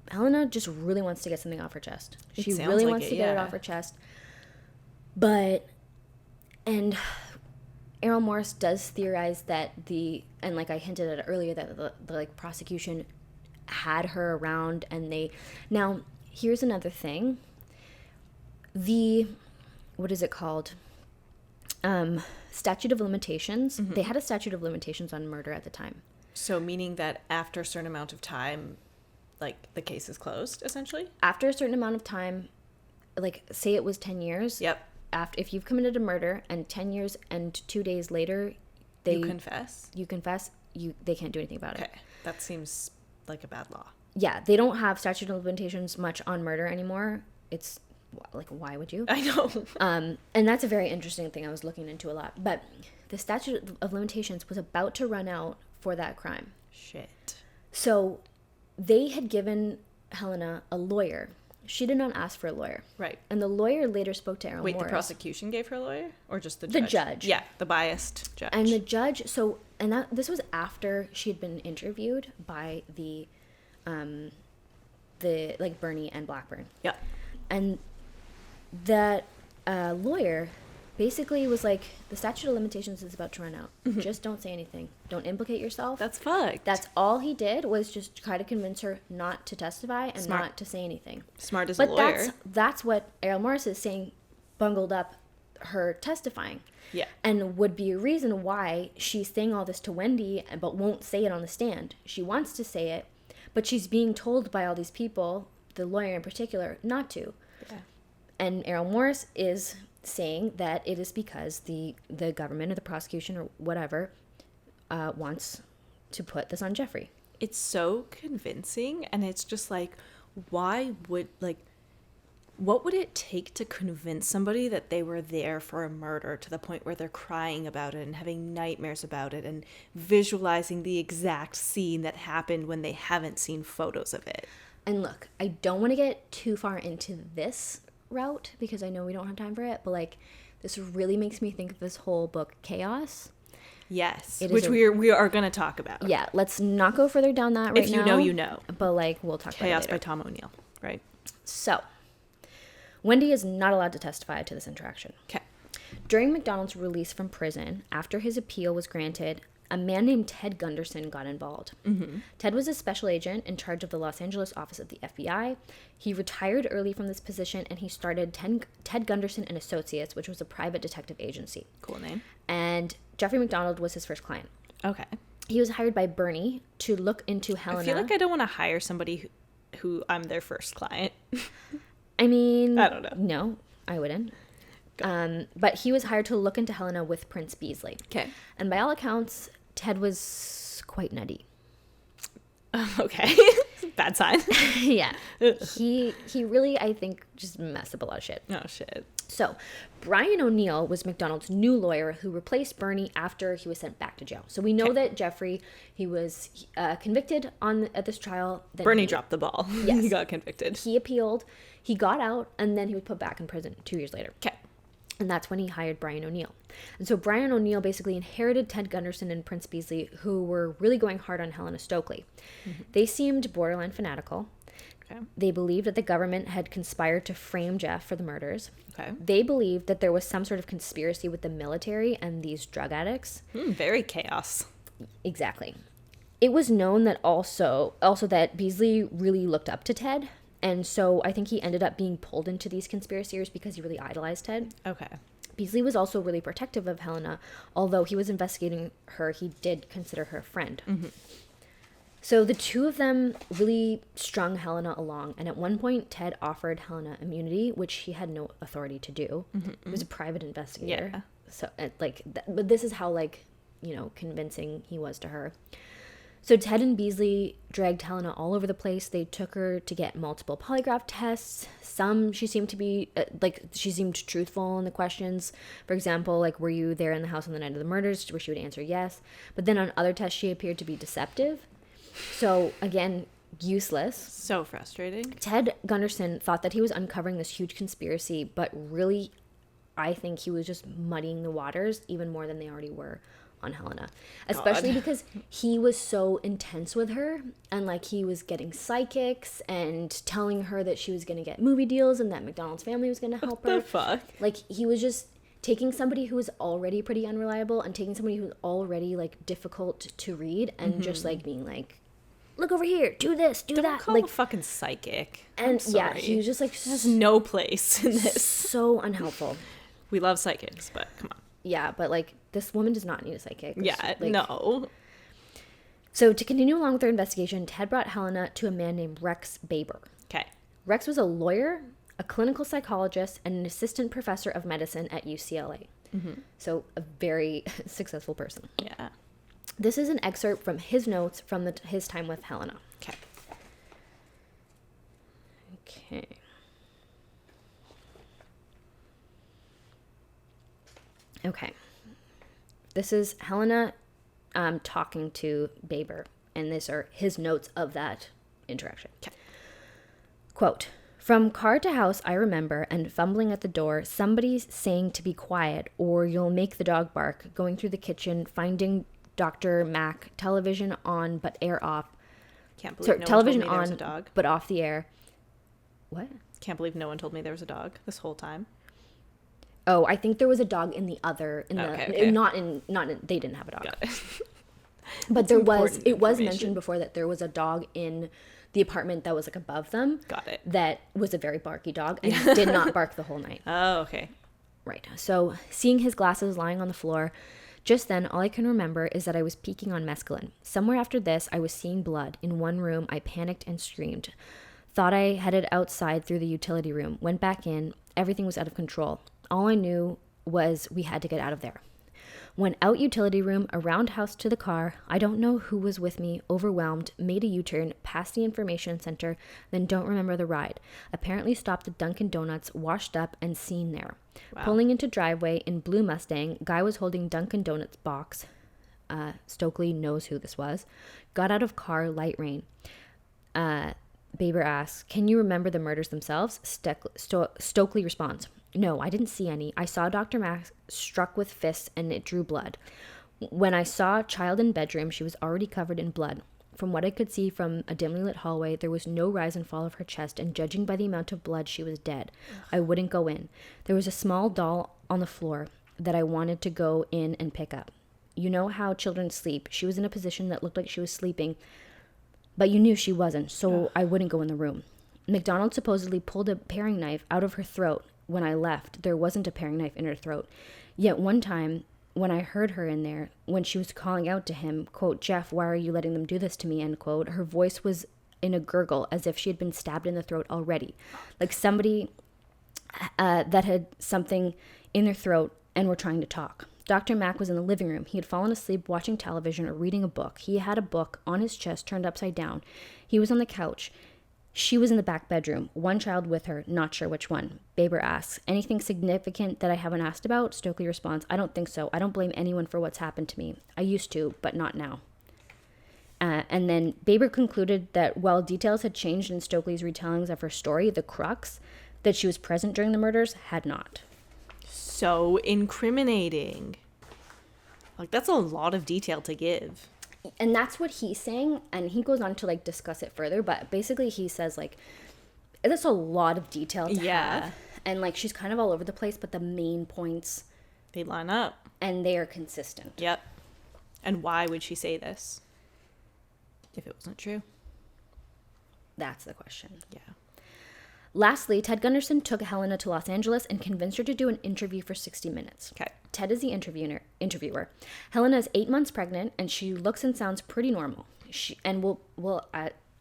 Helena just really wants to get something off her chest. She really wants to get it off her chest. And Errol Morris does theorize that and like I hinted at earlier, that the like prosecution had her around, and now here's another thing. What is it called? Statute of limitations. Mm-hmm. They had a statute of limitations on murder at the time. So meaning that after a certain amount of time, like, the case is closed, essentially? After a certain amount of time, like, say it was 10 years. Yep. If you've committed a murder and 10 years and 2 days later, You confess, they can't do anything about it. Okay. That seems like a bad law. Yeah, they don't have statute of limitations much on murder anymore. It's, like, why would you? I know. And that's a very interesting thing I was looking into a lot. But the statute of limitations was about to run out for that crime. Shit. So they had given Helena a lawyer. She did not ask for a lawyer. Right. And the lawyer later spoke to Errol Morris. Wait, the prosecution gave her a lawyer? Or just the judge? The judge. Yeah, the biased judge. And the judge, this was after she had been interviewed by the Bernie and Blackburn. Yeah. And that lawyer basically was like, the statute of limitations is about to run out. Mm-hmm. Just don't say anything. Don't implicate yourself. That's fucked. That's all he did, was just try to convince her not to testify and not to say anything. Smart as a lawyer. But that's what Errol Morris is saying bungled up her testifying. Yeah. And would be a reason why she's saying all this to Wendy but won't say it on the stand. She wants to say it, but she's being told by all these people, the lawyer in particular, not to. Yeah. And Errol Morris is saying that it is because the government or the prosecution or whatever wants to put this on Jeffrey. It's so convincing, and it's just like, what would it take to convince somebody that they were there for a murder to the point where they're crying about it and having nightmares about it and visualizing the exact scene that happened when they haven't seen photos of it? And look, I don't want to get too far into this route because I know we don't have time for it, but like, this really makes me think of this whole book, Chaos. Yes, which we are going to talk about. Yeah, let's not go further down that right now. If you know, you know. But like, we'll talk about it later. Chaos by Tom O'Neill. Right. So, Wendy is not allowed to testify to this interaction. Okay. During MacDonald's release from prison, after his appeal was granted, a man named Ted Gunderson got involved. Mm-hmm. Ted was a special agent in charge of the Los Angeles office of the FBI. He retired early from this position, and he started Ted Gunderson and Associates, which was a private detective agency. Cool name. And Jeffrey MacDonald was his first client. Okay. He was hired by Bernie to look into Helena. I feel like I don't want to hire somebody who I'm their first client. I mean... I don't know. No, I wouldn't. But he was hired to look into Helena with Prince Beasley. Okay. And by all accounts, Ted was quite nutty. Okay. Bad sign. Yeah. He really, I think, just messed up a lot of shit. Oh, shit. So, Brian O'Neill was MacDonald's new lawyer who replaced Bernie after he was sent back to jail. So we know that Jeffrey, he was convicted at this trial. Then Bernie dropped the ball. Yes. He got convicted. He appealed. He got out, and then he was put back in prison 2 years later. Okay. And that's when he hired Brian O'Neill. And so Brian O'Neill basically inherited Ted Gunderson and Prince Beasley, who were really going hard on Helena Stoeckley. Mm-hmm. They seemed borderline fanatical. Okay. They believed that the government had conspired to frame Jeff for the murders. Okay. They believed that there was some sort of conspiracy with the military and these drug addicts. Very chaos. Exactly. It was known that also that Beasley really looked up to Ted. And so I think he ended up being pulled into these conspiracies because he really idolized Ted. Okay. Beasley was also really protective of Helena. Although he was investigating her, he did consider her a friend. Mm-hmm. So the two of them really strung Helena along. And at one point, Ted offered Helena immunity, which he had no authority to do. Mm-hmm. He was a private investigator. Yeah. So, but this is how, convincing he was to her. So Ted and Beasley dragged Helena all over the place. They took her to get multiple polygraph tests. She seemed to be, she seemed truthful in the questions. For example, were you there in the house on the night of the murders? Where she would answer yes. But then on other tests, she appeared to be deceptive. So, again, useless. So frustrating. Ted Gunderson thought that he was uncovering this huge conspiracy, but really, I think he was just muddying the waters even more than they already were on Helena, especially because he was so intense with her, and he was getting psychics and telling her that she was going to get movie deals and that MacDonald's family was going to help her. What the fuck? He was just taking somebody who was already pretty unreliable and taking somebody who was already difficult to read and just being look over here, do this, do Don't that. Call a fucking psychic. And yeah, he was just there's no place in this. So unhelpful. We love psychics, but come on. Yeah, but this woman does not need a psychic. Yeah, no. So to continue along with their investigation, Ted brought Helena to a man named Rex Baber. Okay. Rex was a lawyer, a clinical psychologist, and an assistant professor of medicine at UCLA. Mm-hmm. So a very successful person. Yeah. This is an excerpt from his notes from his time with Helena. Okay. Okay. Okay. This is Helena talking to Baber, and these are his notes of that interaction. Okay. Quote, "From car to house, I remember, and fumbling at the door, somebody's saying to be quiet or you'll make the dog bark, going through the kitchen, finding Dr. Mac, television on but air off. Can't believe no television one told me on there was a dog. But off the air." What? Can't believe no one told me there was a dog this whole time. Oh, I think there was a dog in the other, Okay. not in, they didn't have a dog. But it was mentioned before that there was a dog in the apartment that was above them. Got it. That was a very barky dog and did not bark the whole night. Oh, okay. Right. So seeing his glasses lying on the floor, just then all I can remember is that I was peeking on mescaline. Somewhere after this, I was seeing blood. In one room, I panicked and screamed. Thought I headed outside through the utility room. Went back in. Everything was out of control. All I knew was we had to get out of there. Went out utility room, around house to the car. I don't know who was with me, overwhelmed, made a U-turn, past the information center, then don't remember the ride. Apparently stopped at Dunkin' Donuts, washed up, and seen there. Wow. Pulling into driveway in blue Mustang, guy was holding Dunkin' Donuts box. Stoeckley knows who this was. Got out of car, light rain. Baber asks, "Can you remember the murders themselves?" Stoeckley responds, "No, I didn't see any. I saw Dr. Max struck with fists and it drew blood. When I saw child in bedroom, she was already covered in blood. From what I could see from a dimly lit hallway, there was no rise and fall of her chest, and judging by the amount of blood, she was dead. I wouldn't go in. There was a small doll on the floor that I wanted to go in and pick up. You know how children sleep. She was in a position that looked like she was sleeping, but you knew she wasn't, so I wouldn't go in the room. MacDonald supposedly pulled a paring knife out of her throat. When I left, there wasn't a paring knife in her throat. Yet one time, when I heard her in there, when she was calling out to him, quote, Jeff, why are you letting them do this to me, end quote, her voice was in a gurgle as if she had been stabbed in the throat already. Like somebody that had something in their throat and were trying to talk. Dr. Mack was in the living room. He had fallen asleep watching television or reading a book. He had a book on his chest turned upside down. He was on the couch. She was in the back bedroom. One child with her, not sure which one. Baber asks, anything significant that I haven't asked about? Stoeckley responds, I don't think so. I don't blame anyone for what's happened to me. I used to, but not now. And then Baber concluded that while details had changed in Stoeckley's retellings of her story, the crux, that she was present during the murders, had not. So incriminating. Like, that's a lot of detail to give. And that's what he's saying, and he goes on to, like, discuss it further, but basically he says, like, that's a lot of detail to have. And, like, she's kind of all over the place, but the main points... They line up. And they are consistent. Yep. And why would she say this if it wasn't true? That's the question. Yeah. Lastly, Ted Gunderson took Helena to Los Angeles and convinced her to do an interview for 60 Minutes. Okay. Ted is the interviewer. Helena is 8 months pregnant, and she looks and sounds pretty normal. We'll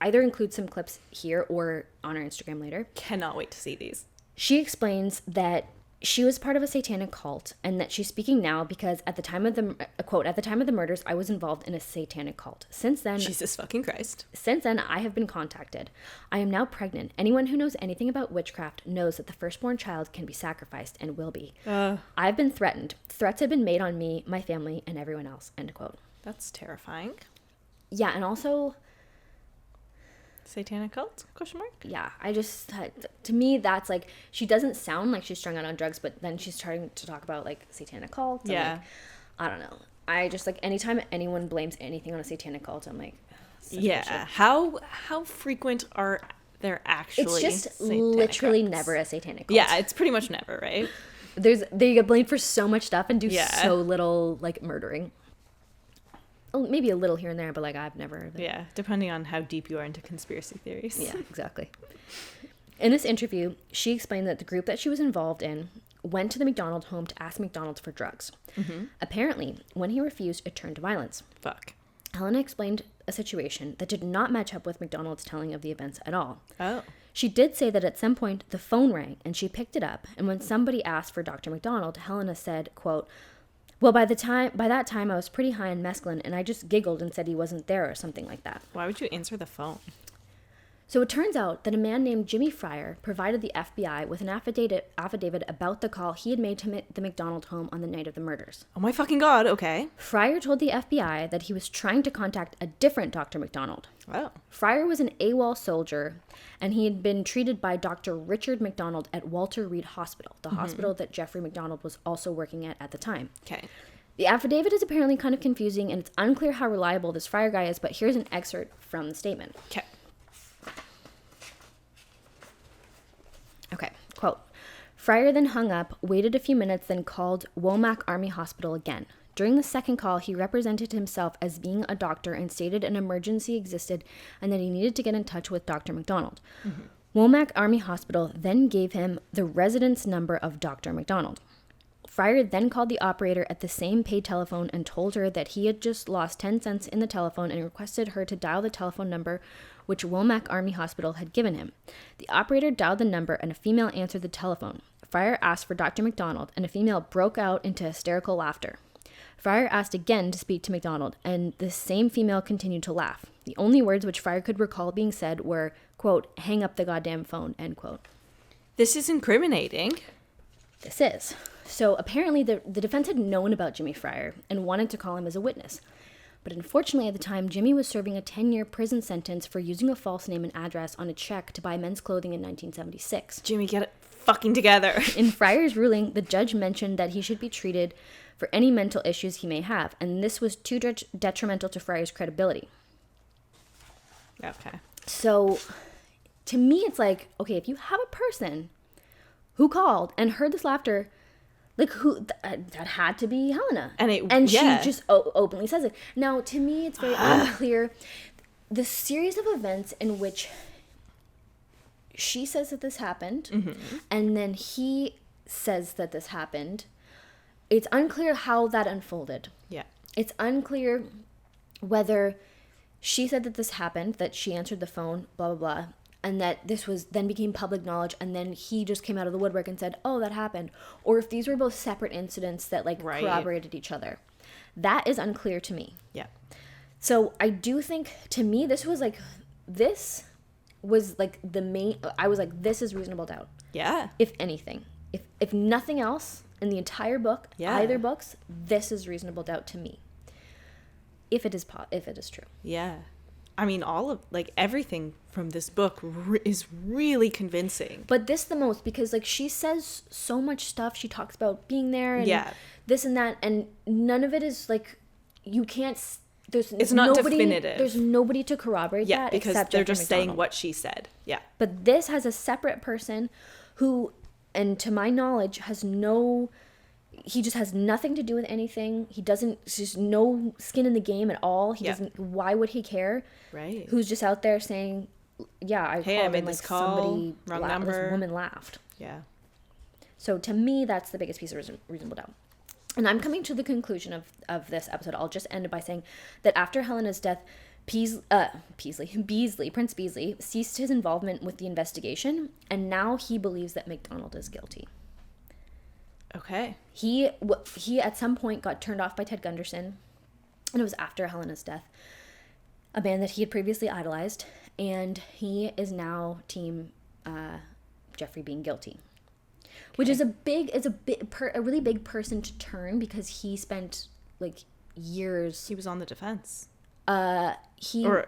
either include some clips here or on our Instagram later. Cannot wait to see these. She explains that she was part of a satanic cult, and that she's speaking now because at the time of the quote, at the time of the murders, I was involved in a satanic cult. Since then, Jesus fucking Christ. Since then, I have been contacted. I am now pregnant. Anyone who knows anything about witchcraft knows that the firstborn child can be sacrificed and will be. I've been threatened. Threats have been made on me, my family, and everyone else. End quote. That's terrifying. Yeah, and also... Satanic cult? Question mark? Yeah, I just... To me, that's like... She doesn't sound like she's strung out on drugs, but then she's starting to talk about, like, satanic cult. Yeah. Like, I don't know. I just, like, anytime anyone blames anything on a satanic cult, I'm like... Yeah. How frequent are there actually? It's just literally cults? Never a satanic cult. Yeah, it's pretty much never, right? They get blamed for so much stuff and do so little, like, murdering. Oh, maybe a little here and there, but, like, I've never... Yeah, depending on how deep you are into conspiracy theories. Yeah, exactly. In this interview, she explained that the group that she was involved in went to the MacDonald home to ask MacDonald for drugs. Mm-hmm. Apparently, when he refused, it turned to violence. Fuck. Helena explained a situation that did not match up with MacDonald's telling of the events at all. Oh. She did say that at some point the phone rang and she picked it up, and when somebody asked for Dr. MacDonald, Helena said, quote, well, by that time I was pretty high on mescaline, and I just giggled and said he wasn't there or something like that. Why would you answer the phone? So it turns out that a man named Jimmy Fryer provided the FBI with an affidavit about the call he had made to the MacDonald home on the night of the murders. Oh my fucking God, okay. Fryer told the FBI that he was trying to contact a different Dr. MacDonald. Oh. Fryer was an AWOL soldier, and he had been treated by Dr. Richard MacDonald at Walter Reed Hospital, the hospital that Jeffrey MacDonald was also working at the time. Okay. The affidavit is apparently kind of confusing, and it's unclear how reliable this Fryer guy is, but here's an excerpt from the statement. Okay. Okay, quote, Fryer then hung up, waited a few minutes, then called Womack Army Hospital again. During the second call, he represented himself as being a doctor and stated an emergency existed and that he needed to get in touch with Dr. MacDonald. Mm-hmm. Womack Army Hospital then gave him the residence number of Dr. MacDonald. Fryer then called the operator at the same paid telephone and told her that he had just lost 10 cents in the telephone and requested her to dial the telephone number which Womack Army Hospital had given him. The operator dialed the number and a female answered the telephone. Fryer asked for Dr. MacDonald and a female broke out into hysterical laughter. Fryer asked again to speak to MacDonald, and the same female continued to laugh. The only words which Fryer could recall being said were, quote, hang up the goddamn phone, end quote. This is incriminating. This is. So apparently the defense had known about Jimmy Fryer and wanted to call him as a witness. But unfortunately at the time, Jimmy was serving a 10-year prison sentence for using a false name and address on a check to buy men's clothing in 1976. Jimmy, get it fucking together. In Fryer's ruling, the judge mentioned that he should be treated for any mental issues he may have, and this was too detrimental to Fryer's credibility. Okay. So to me, it's like, okay, if you have a person who called and heard this laughter, like who that had to be Helena, and she just openly says it. Now, to me, it's very unclear the series of events in which she says that this happened, and then he says that this happened. It's unclear how that unfolded. Yeah. It's unclear whether she said that this happened, that she answered the phone, blah, blah, blah, and that this was then became public knowledge, and then he just came out of the woodwork and said, oh, that happened. Or if these were both separate incidents that, like, corroborated each other. That is unclear to me. Yeah. So I do think, to me, this was like the main, I was like, this is reasonable doubt. Yeah. If anything. If nothing else in the entire book, either books, this is reasonable doubt to me. If it is true. Yeah. I mean, all of, like, everything from this book is really convincing. But this the most, because, like, she says so much stuff. She talks about being there and this and that, and none of it is, like, you can't, it's not definitive. There's nobody to corroborate that. Yeah, because they're just MacDonald. saying what she said. Yeah. But this has a separate person who, and to my knowledge, he just has nothing to do with anything. He doesn't, just no skin in the game at all. He doesn't, why would he care? Right. Who's just out there saying, yeah, I made this call, somebody wrong number. This woman laughed. Yeah. So to me, that's the biggest piece of reasonable doubt. And I'm coming to the conclusion of this episode. I'll just end it by saying that after Helena's death, Prince Beasley ceased his involvement with the investigation, and now he believes that MacDonald is guilty. Okay. He at some point got turned off by Ted Gunderson, and it was after Helena's death, a man that he had previously idolized, and he is now team Jeffrey being guilty. Okay. Which is a really big person to turn, because he spent, like, years. He was on the defense. Or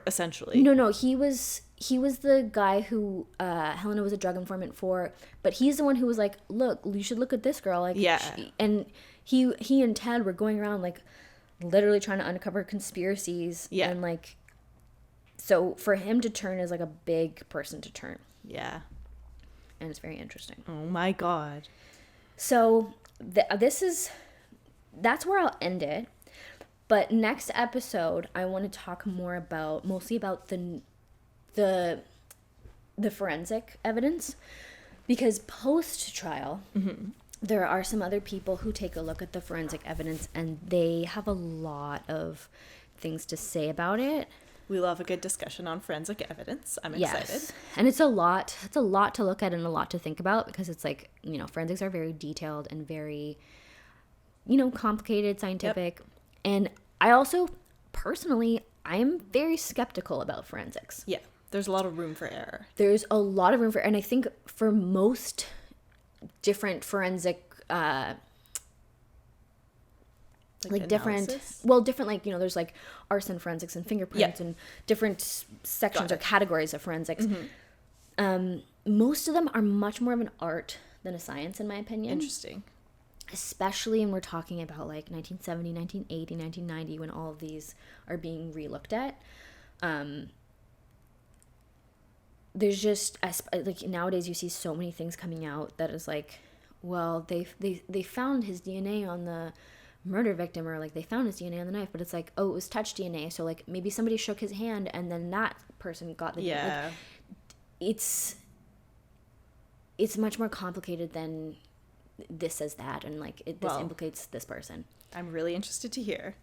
essentially. No, he was the guy who Helena was a drug informant for, but he's the one who was like, look, you should look at this girl, like, and he and Ted were going around, like, literally trying to uncover conspiracies, and, like, so for him to turn is like a big person to turn. Yeah. And it's very interesting. Oh my God. So that's where I'll end it. But next episode, I want to talk mostly about the forensic evidence, because post-trial, there are some other people who take a look at the forensic evidence, and they have a lot of things to say about it. We love a good discussion on forensic evidence. I'm excited. Yes. And it's a lot to look at and a lot to think about, because it's like, forensics are very detailed and very, complicated, scientific. Yep. And I also, personally, I'm very skeptical about forensics. Yeah. There's a lot of room for error. There's a lot of room for, and I think for most different forensic, different, there's like arson forensics and fingerprints and different sections or categories of forensics. Most of them are much more of an art than a science, in my opinion. Interesting. Especially when we're talking about like 1970, 1980, 1990, when all of these are being re-looked at. There's just, like, nowadays you see so many things coming out that is like, well, they found his DNA on the murder victim, or like they found his DNA on the knife, but it's like, oh, it was touch DNA, so like maybe somebody shook his hand and then that person got the DNA. Like, it's much more complicated than this says that, and like this implicates this person. I'm really interested to hear.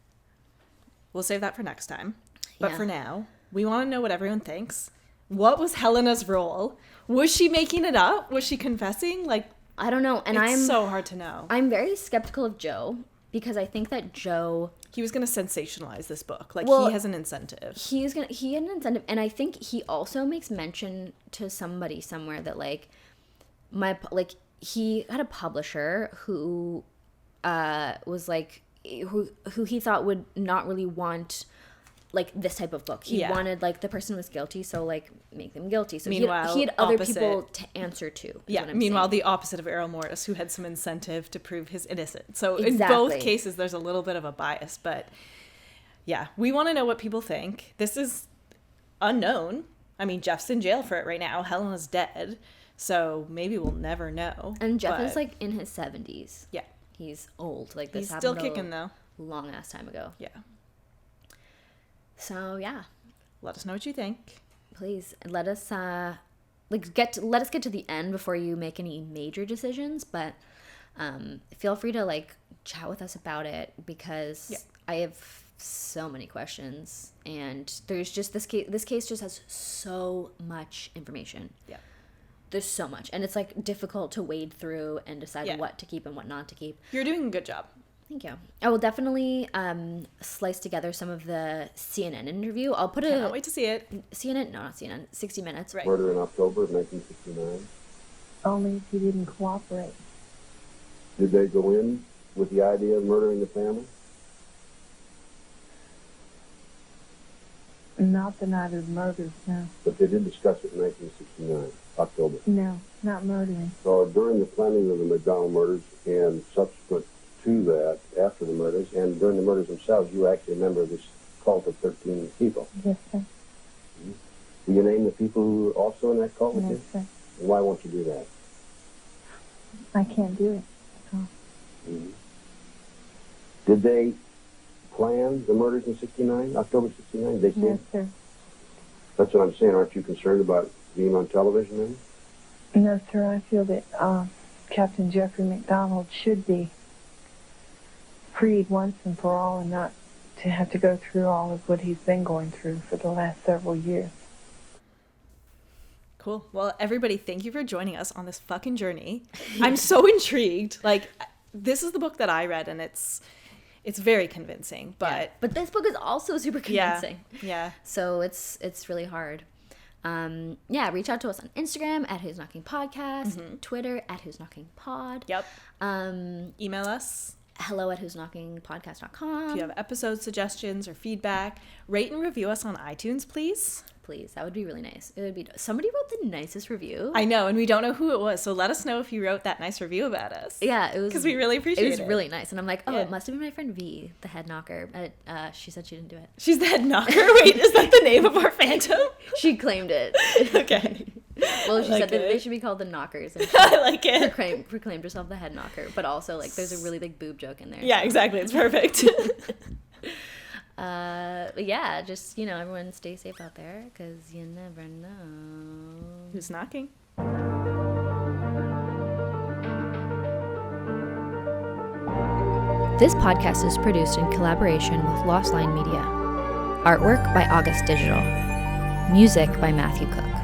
We'll save that for next time. But for now, we want to know what everyone thinks. What was Helena's role? Was she making it up? Was she confessing? Like, I don't know. And it's so hard to know. I'm very skeptical of Joe, because I think that Joe, he was going to sensationalize this book. Like, he has an incentive. He had an incentive, and I think he also makes mention to somebody somewhere that like he had a publisher who was like who he thought would not really want like this type of book. He wanted like the person was guilty, so like make them guilty. So meanwhile, he had other people to answer to. Yeah. Meanwhile, the opposite of Errol Morris, who had some incentive to prove his innocence. So in both cases, there's a little bit of a bias. But yeah, we want to know what people think. This is unknown. I mean, Jeff's in jail for it right now. Helena's dead. So maybe we'll never know. And Jeff is like in his 70s. Yeah. He's old. Like this He's happened still kicking though. Long ass time ago. Yeah. So yeah. Let us know what you think. Please let us get to the end before you make any major decisions, but feel free to like chat with us about it because I have so many questions and there's just this case just has so much information. Yeah. There's so much and it's like difficult to wade through and decide what to keep and what not to keep. You're doing a good job. Thank you. I will definitely slice together some of the CNN interview. I'll put Cannot wait to see it. CNN, no, not CNN, 60 Minutes. Right. Murder in October of 1969. Only if he didn't cooperate. Did they go in with the idea of murdering the family? Not the night of the murders, no. But they did discuss it in 1969, October. No, not murdering. So during the planning of the MacDonald murders and subsequent to that, after the murders, and during the murders themselves, you were actually a member of this cult of 13 people. Yes, sir. Will you name the people who were also in that cult with Yes, you? sir. And why won't you do that? I can't do it. Oh. Mm-hmm. Did they plan the murders in 69, October 69? They Yes, did? sir. That's what I'm saying. Aren't you concerned about being on television then? No, sir. I feel that Captain Jeffrey MacDonald should be freed once and for all and not to have to go through all of what he's been going through for the last several years. Cool. Well, everybody, thank you for joining us on this fucking journey. I'm so intrigued. Like, this is the book that I read, and it's very convincing. But this book is also super convincing. Yeah. So it's really hard. Reach out to us on Instagram at Who's Knocking Podcast, Twitter at Who's Knocking Pod. Yep. Email us. Hello at whosknockingpodcast.com. If you have episode suggestions or feedback, rate and review us on iTunes, please. Please, that would be really nice. It would be. Somebody wrote the nicest review. I know, and we don't know who it was, so let us know if you wrote that nice review about us. Yeah, it was because we really appreciate it. It was really nice, and I'm like, it must have been my friend V, the head knocker. But she said she didn't do it. She's the head knocker. Wait, is that the name of our phantom? She claimed it. Okay. Well, she said that they should be called the knockers. And I like it. Proclaimed herself the head knocker, but also like there's a really big boob joke in there. Yeah, exactly. It's perfect. But yeah, just everyone stay safe out there because you never know who's knocking. This podcast is produced in collaboration with Lost Line Media. Artwork by August Digital. Music by Matthew Cook.